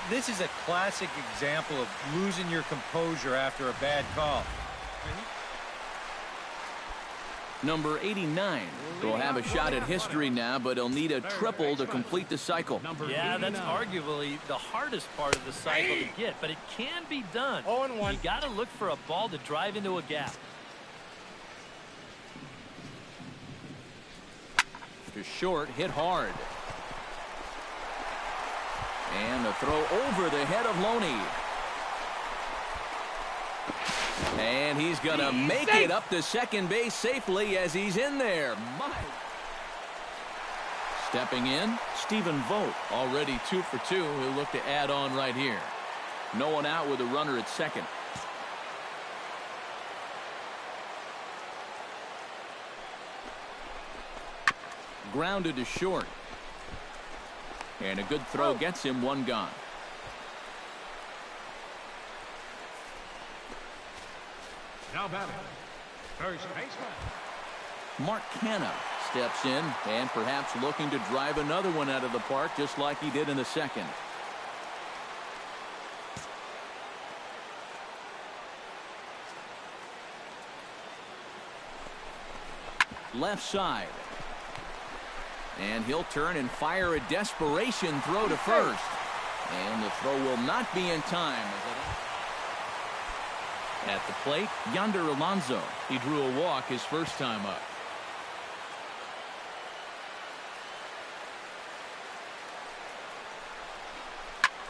This is a classic example of losing your composure after a bad call. Number 89 will have a shot at history now, but he'll need a triple to complete the cycle. Yeah, that's arguably the hardest part of the cycle to get, but it can be done. 0-1. You got to look for a ball to drive into a gap. To short, hit hard. And a throw over the head of Loney. And he's going to make it up to second base safely as he's in there. Stepping in, Stephen Vogt, already 2 for 2. He'll look to add on right here. No one out with a runner at second. Grounded to short. And a good throw gets him 1 gone. Now batting, first baseman. Mark Canha steps in and perhaps looking to drive another one out of the park just like he did in the second. Left side. And he'll turn and fire a desperation throw to first. And the throw will not be in time. At the plate, Yonder Alonso. He drew a walk his first time up.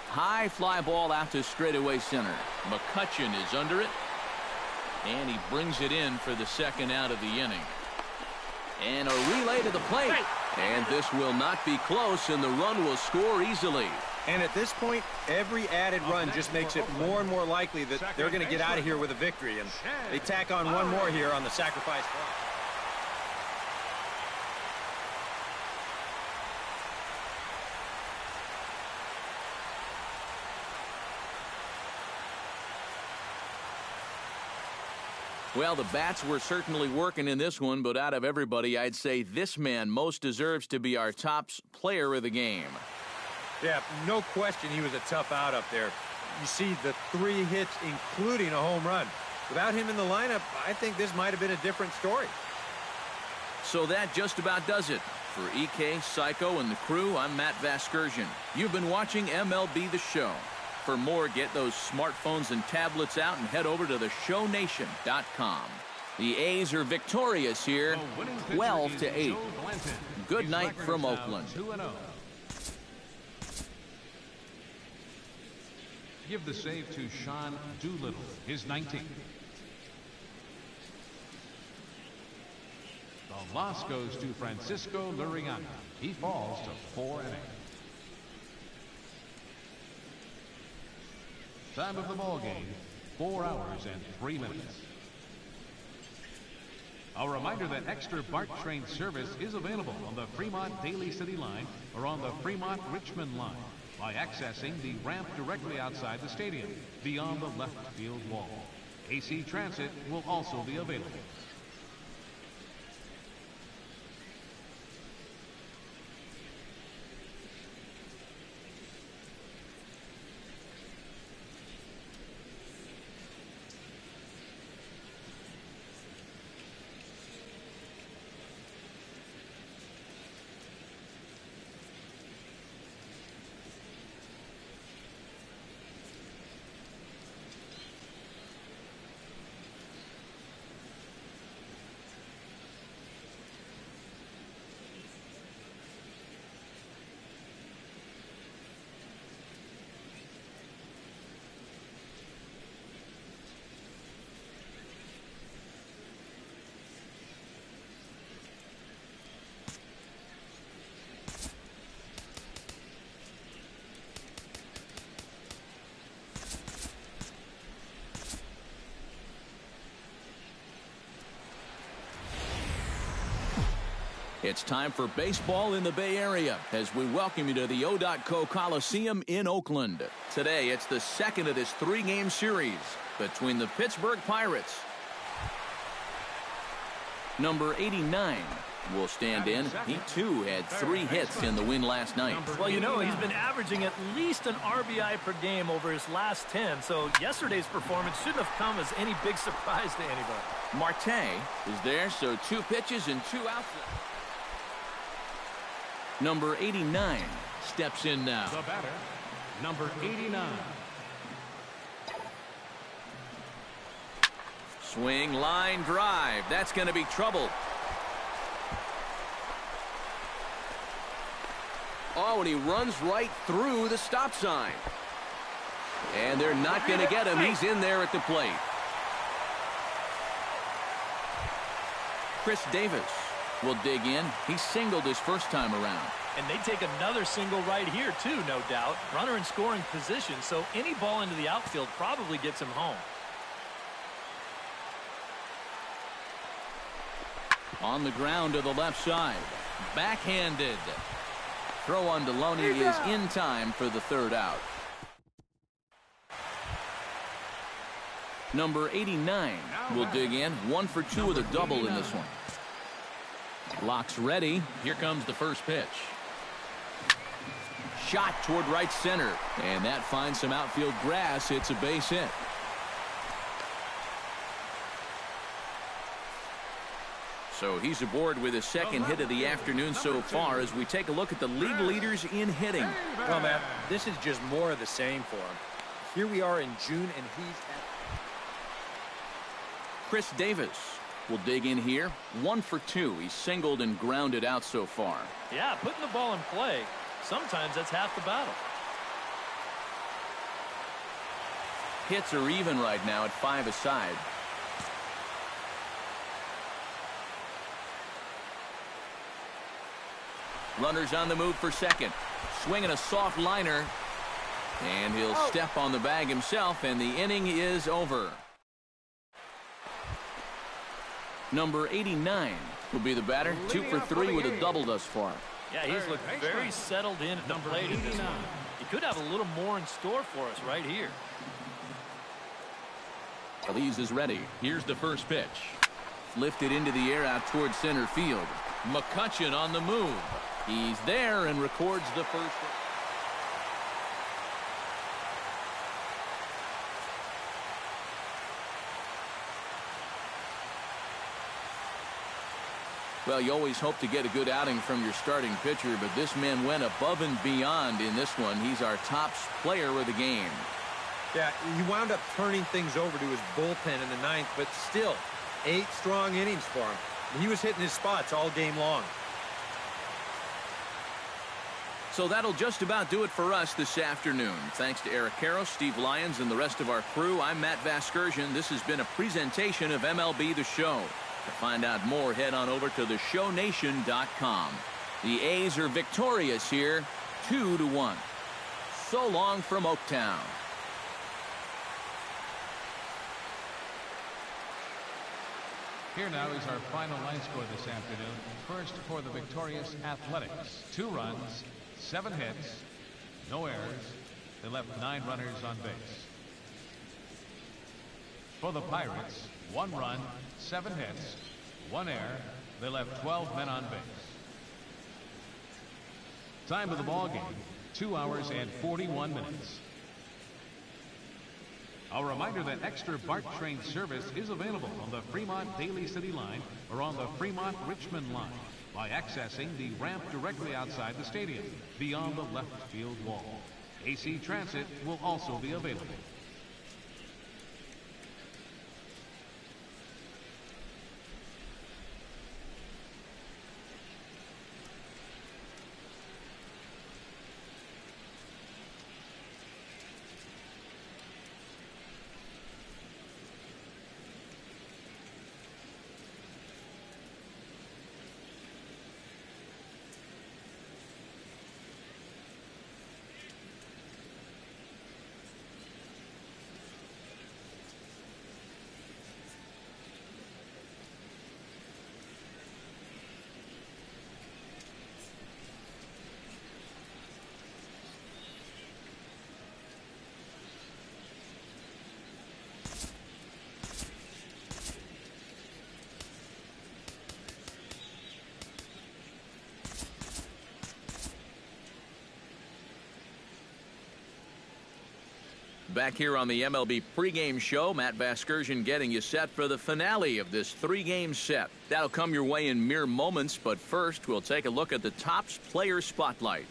High fly ball out to straightaway center. McCutchen is under it. And he brings it in for the second out of the inning. And a relay to the plate. And this will not be close, and the run will score easily. And at this point, every added run just makes it more and more likely that they're going to get out of here with a victory. And they tack on one more here on the sacrifice fly. Well, the bats were certainly working in this one, but out of everybody, I'd say this man most deserves to be our top player of the game. Yeah, no question he was a tough out up there. You see the 3 hits, including a home run. Without him in the lineup, I think this might have been a different story. So that just about does it. For EK, Psycho, and the crew, I'm Matt Vasgersian. You've been watching MLB The Show. For more, get those smartphones and tablets out and head over to theshownation.com. The A's are victorious here, 12-8. Good night from Oakland. 2-0. Give the save to Sean Doolittle, his 19th. The loss goes to Francisco Luriano. He falls to 4 innings. Time of the ball game, 4 hours and 3 minutes. A reminder that extra BART train service is available on the Fremont Daly City line or on the Fremont Richmond line by accessing the ramp directly outside the stadium beyond the left field wall. AC Transit will also be available. It's time for baseball in the Bay Area as we welcome you to the O.co Coliseum in Oakland. Today, it's the second of this three-game series between the Pittsburgh Pirates. Number 89 will stand in. He, too, had 3 hits in the win last night. Well, you know, he's been averaging at least an RBI per game over his last 10, so yesterday's performance shouldn't have come as any big surprise to anybody. Marte is there, so 2 pitches and 2 outs. Number 89 steps in now. The batter, number 89. Swing, line, drive. That's going to be trouble. Oh, and he runs right through the stop sign. And they're not going to get him. He's in there at the plate. Chris Davis will dig in. He singled his first time around. And they take another single right here, too, no doubt. Runner in scoring position, so any ball into the outfield probably gets him home. On the ground to the left side. Backhanded. Throw on Deloney is in time for the 3rd out. Number 89 will dig in. 1 for 2 with a double in this one. Locks ready. Here comes the first pitch. Shot toward right center. And that finds some outfield grass. It's a base hit. So he's aboard with his 2nd hit of the afternoon so far as we take a look at the league leaders in hitting. Well, Matt, this is just more of the same for him. Here we are in June, and he's at... Chris Davis will dig in here. 1 for 2. He's singled and grounded out so far. Yeah, putting the ball in play, sometimes that's half the battle. Hits are even right now at 5 aside. Runners on the move for second. Swinging a soft liner. And he'll step on the bag himself, and the inning is over. Number 89 will be the batter. 2 for 3 with a double thus far. Yeah, he's looked very settled in at the plate in this one. He could have a little more in store for us right here. Elise is ready. Here's the first pitch. Lifted into the air out towards center field. McCutchen on the move. He's there and records the first. Well, you always hope to get a good outing from your starting pitcher, but this man went above and beyond in this one. He's our top player of the game. Yeah, he wound up turning things over to his bullpen in the 9th, but still, 8 strong innings for him. And he was hitting his spots all game long. So that'll just about do it for us this afternoon. Thanks to Eric Karros, Steve Lyons, and the rest of our crew. I'm Matt Vasgersian. This has been a presentation of MLB The Show. To find out more, head on over to theshownation.com. The A's are victorious here, 2-1. So long from Oaktown. Here now is our final line score this afternoon. First for the victorious Athletics. 2 runs, 7 hits, no errors. They left 9 runners on base. For the Pirates, 1 run, 7 hits, 1 error. They left 12 men on base. Time of the ball game, 2 hours and 41 minutes. A reminder that extra BART train service is available on the Fremont Daly City line or on the Fremont Richmond line by accessing the ramp directly outside the stadium beyond the left field wall. AC Transit will also be available. Back here on the MLB pregame show, Matt Vasgersian getting you set for the finale of this three-game set. That'll come your way in mere moments, but first we'll take a look at the Topps Player Spotlight.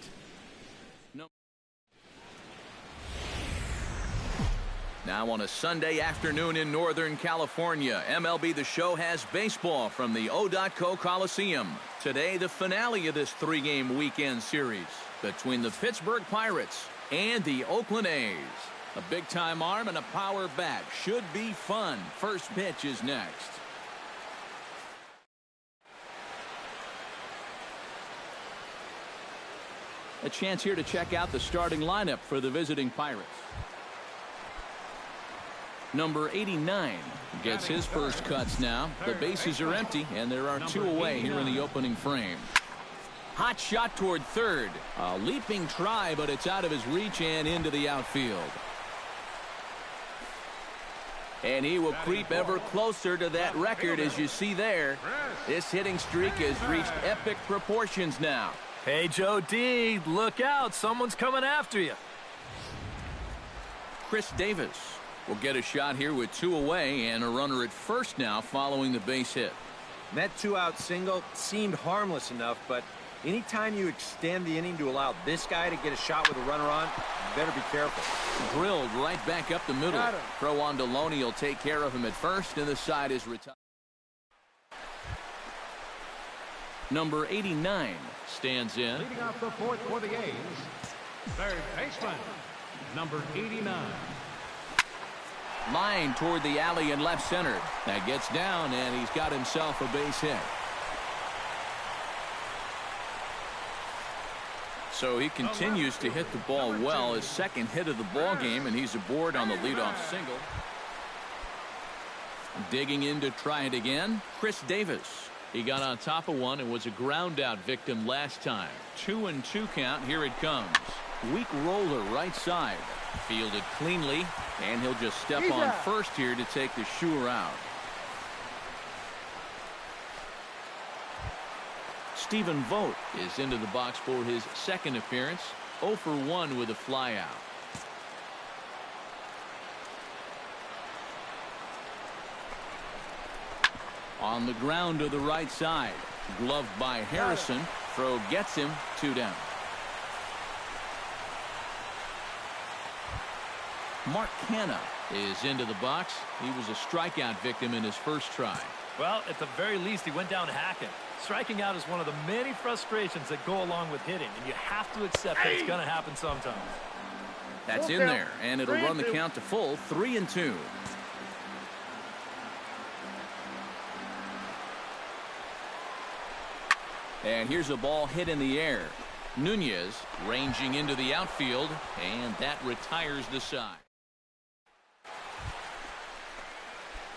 Now on a Sunday afternoon in Northern California, MLB The Show has baseball from the O.Co Coliseum. Today, the finale of this three-game weekend series between the Pittsburgh Pirates and the Oakland A's. A big-time arm and a power bat. Should be fun. First pitch is next. A chance here to check out the starting lineup for the visiting Pirates. Number 89 gets his first cuts now. The bases are empty, and there are two away here in the opening frame. Hot shot toward third. A leaping try, but it's out of his reach and into the outfield. And he will creep ever closer to that record, as you see there. This hitting streak has reached epic proportions now. Hey, Joe D, look out. Someone's coming after you. Chris Davis will get a shot here with two away and a runner at first now following the base hit. That two-out single seemed harmless enough, but anytime you extend the inning to allow this guy to get a shot with a runner on, you better be careful. Drilled right back up the middle. Throw on Deloney will take care of him at first, and the side is retired. Number 89 stands in. Leading off the fourth for the A's, third baseman, number 89. Line toward the alley in left center. That gets down, and he's got himself a base hit. So he continues to hit the ball well. His second hit of the ball game, and he's aboard on the leadoff single. Digging in to try it again, Chris Davis. He got on top of one and was a ground out victim last time. 2-2 count. Here it comes. Weak roller right side. Fielded cleanly, and he'll just step on first here to take the sure out. Stephen Vogt is into the box for his second appearance. 0 for 1 with a flyout. On the ground to the right side. Gloved by Harrison. Throw gets him 2 down. Mark Canha is into the box. He was a strikeout victim in his first try. Well, at the very least, he went down hacking. Striking out is one of the many frustrations that go along with hitting, and you have to accept that it's going to happen sometimes. That's in there, and it'll run the count to full. 3-2. And here's a ball hit in the air. Nunez ranging into the outfield, and that retires the side.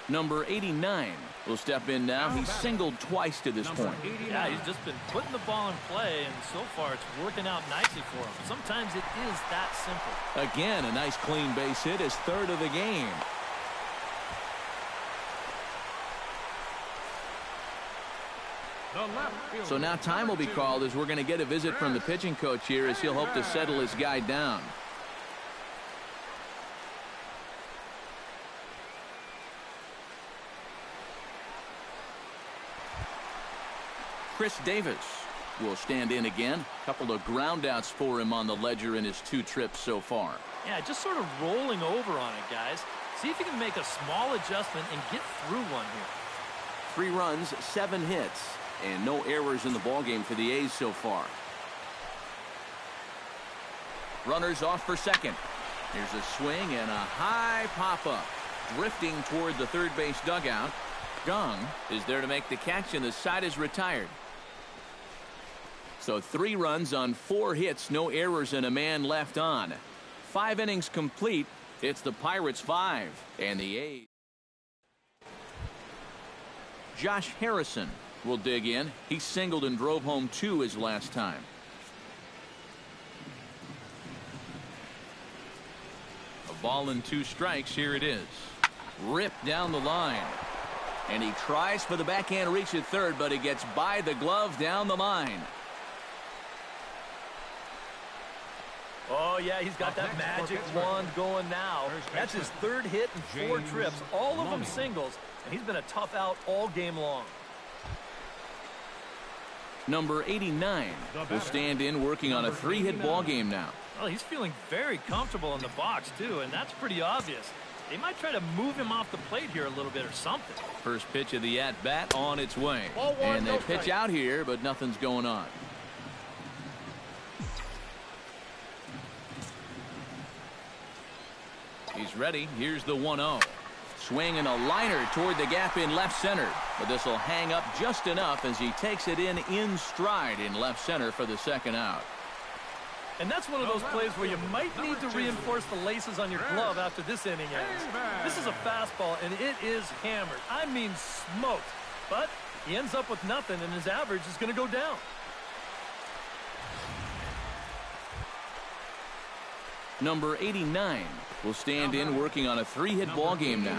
Number 89 will step in now. He's singled twice to this point. Yeah, he's just been putting the ball in play, and so far it's working out nicely for him. Sometimes it is that simple. Again, a nice clean base hit, his third of the game. So now time will be called as we're going to get a visit from the pitching coach here as he'll hope to settle his guy down. Chris Davis will stand in again. A couple of groundouts for him on the ledger in his 2 trips so far. Yeah, just sort of rolling over on it, guys. See if you can make a small adjustment and get through one here. 3 runs, 7 hits, and no errors in the ballgame for the A's so far. Runners off for second. Here's a swing and a high pop-up. Drifting toward the third base dugout. Gong is there to make the catch, and the side is retired. So 3 runs on 4 hits, no errors, and a man left on. 5 innings complete. It's the Pirates 5 and the A's. Josh Harrison will dig in. He singled and drove home 2 his last time. A ball and 2 strikes. Here it is. Ripped down the line. And he tries for the backhand reach at third, but he gets by the glove down the line. Oh, yeah, he's got that magic wand going now. That's his third hit in 4 trips, all of them singles, and he's been a tough out all game long. Number 89 will stand in working on a 3-hit ball game now. Well, he's feeling very comfortable in the box, too, and that's pretty obvious. They might try to move him off the plate here a little bit or something. First pitch of the at-bat on its way. And they pitch out here, but nothing's going on. He's ready. Here's the 1-0. Swing and a liner toward the gap in left center. But this will hang up just enough as he takes it in stride in left center for the second out. And that's one of those plays where you might need to reinforce the laces on your glove after this inning ends. This is a fastball, and it is hammered. I mean smoked. But he ends up with nothing, and his average is going to go down. Number 89 will stand in working on a 3-hit ball game now.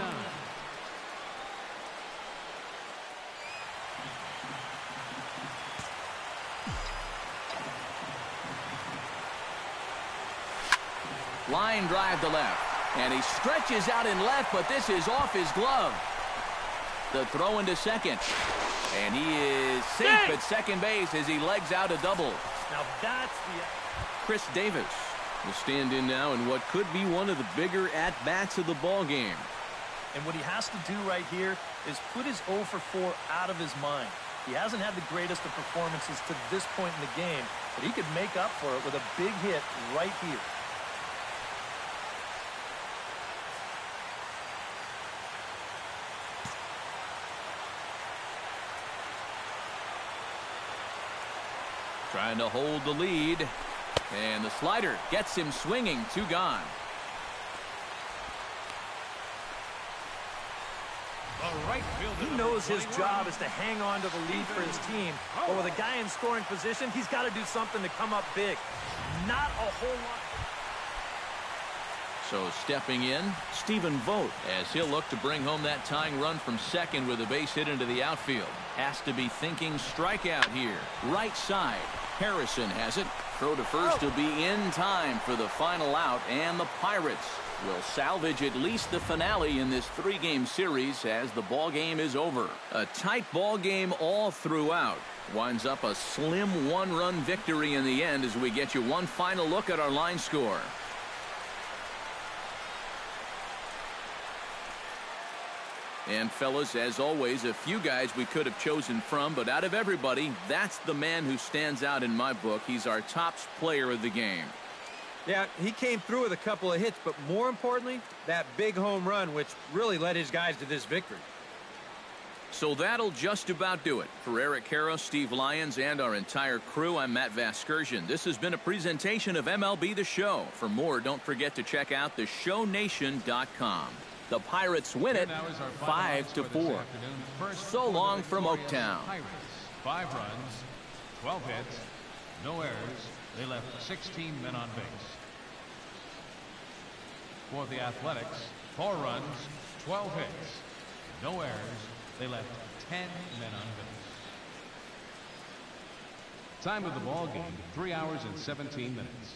Line drive to left, and he stretches out in left, but this is off his glove. The throw into second, and he is safe at second base as he legs out a double. Now that's the... Chris Davis will stand in now in what could be one of the bigger at-bats of the ball game. And what he has to do right here is put his 0 for 4 out of his mind. He hasn't had the greatest of performances to this point in the game, but he could make up for it with a big hit right here. Trying to hold the lead, and the slider gets him swinging. 2 gone. He knows his job is to hang on to the lead for his team, but with a guy in scoring position, he's got to do something to come up big. Not a whole lot. So stepping in, Stephen Vogt, as he'll look to bring home that tying run from second with a base hit into the outfield. Has to be thinking strikeout here. Right side. Harrison has it. Throw to first will be in time for the final out, and the Pirates will salvage at least the finale in this 3-game series as the ball game is over. A tight ball game all throughout. Winds up a slim 1-run victory in the end as we get you one final look at our line score. And fellas, as always, a few guys we could have chosen from, but out of everybody, that's the man who stands out in my book. He's our top player of the game. Yeah, he came through with a couple of hits, but more importantly, that big home run, which really led his guys to this victory. So that'll just about do it. For Eric Harrow, Steve Lyons, and our entire crew, I'm Matt Vasgersian. This has been a presentation of MLB The Show. For more, don't forget to check out theshownation.com. The Pirates win it 5-4. So long from Oaktown. Pirates, 5 runs, 12 hits, no errors. They left 16 men on base. For the Athletics, 4 runs, 12 hits, no errors. They left 10 men on base. Time of the ball game, 3 hours and 17 minutes.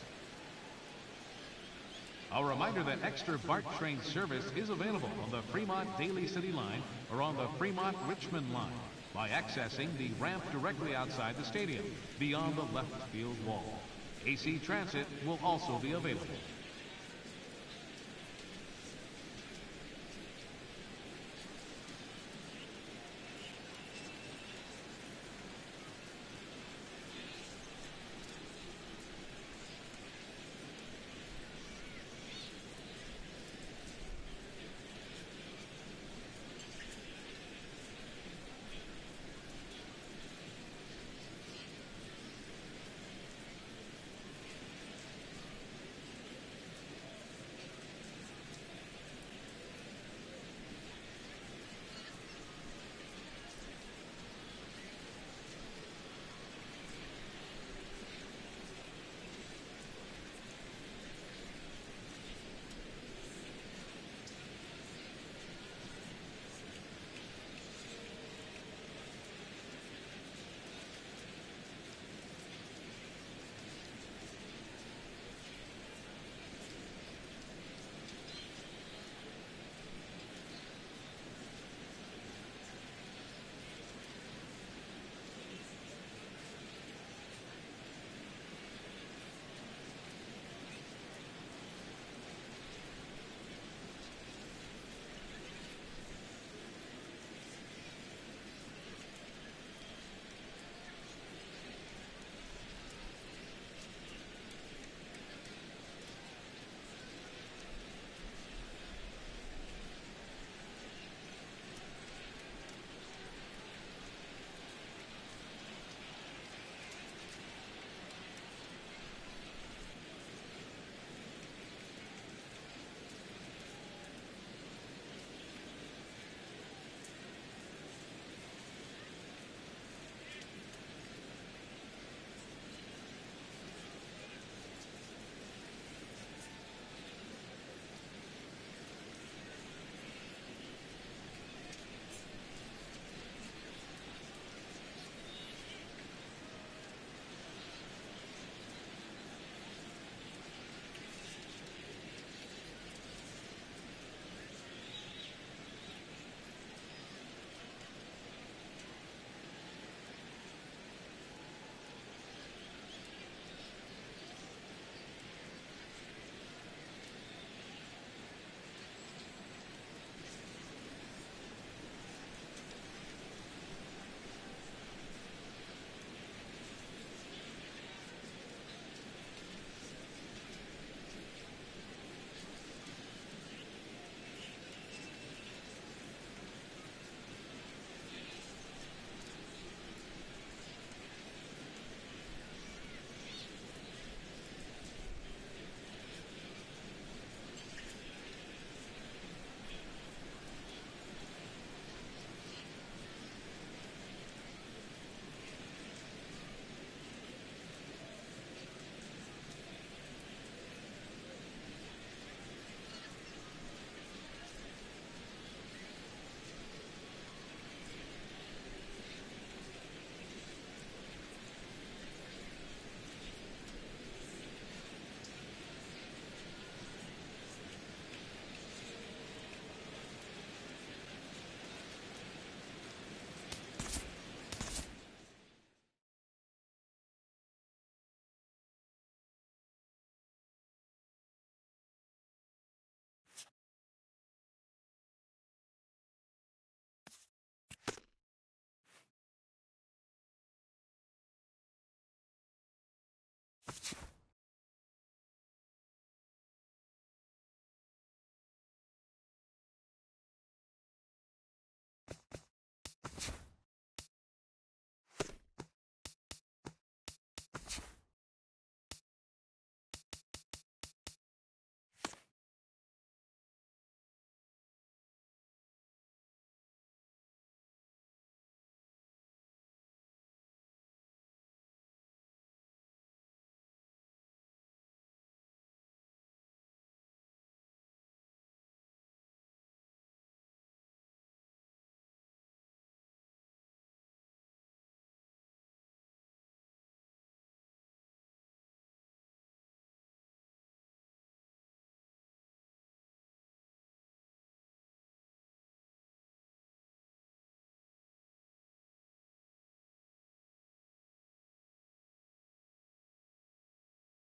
A reminder that extra BART train service is available on the Fremont Daly City line or on the Fremont Richmond line by accessing the ramp directly outside the stadium beyond the left field wall. AC Transit will also be available.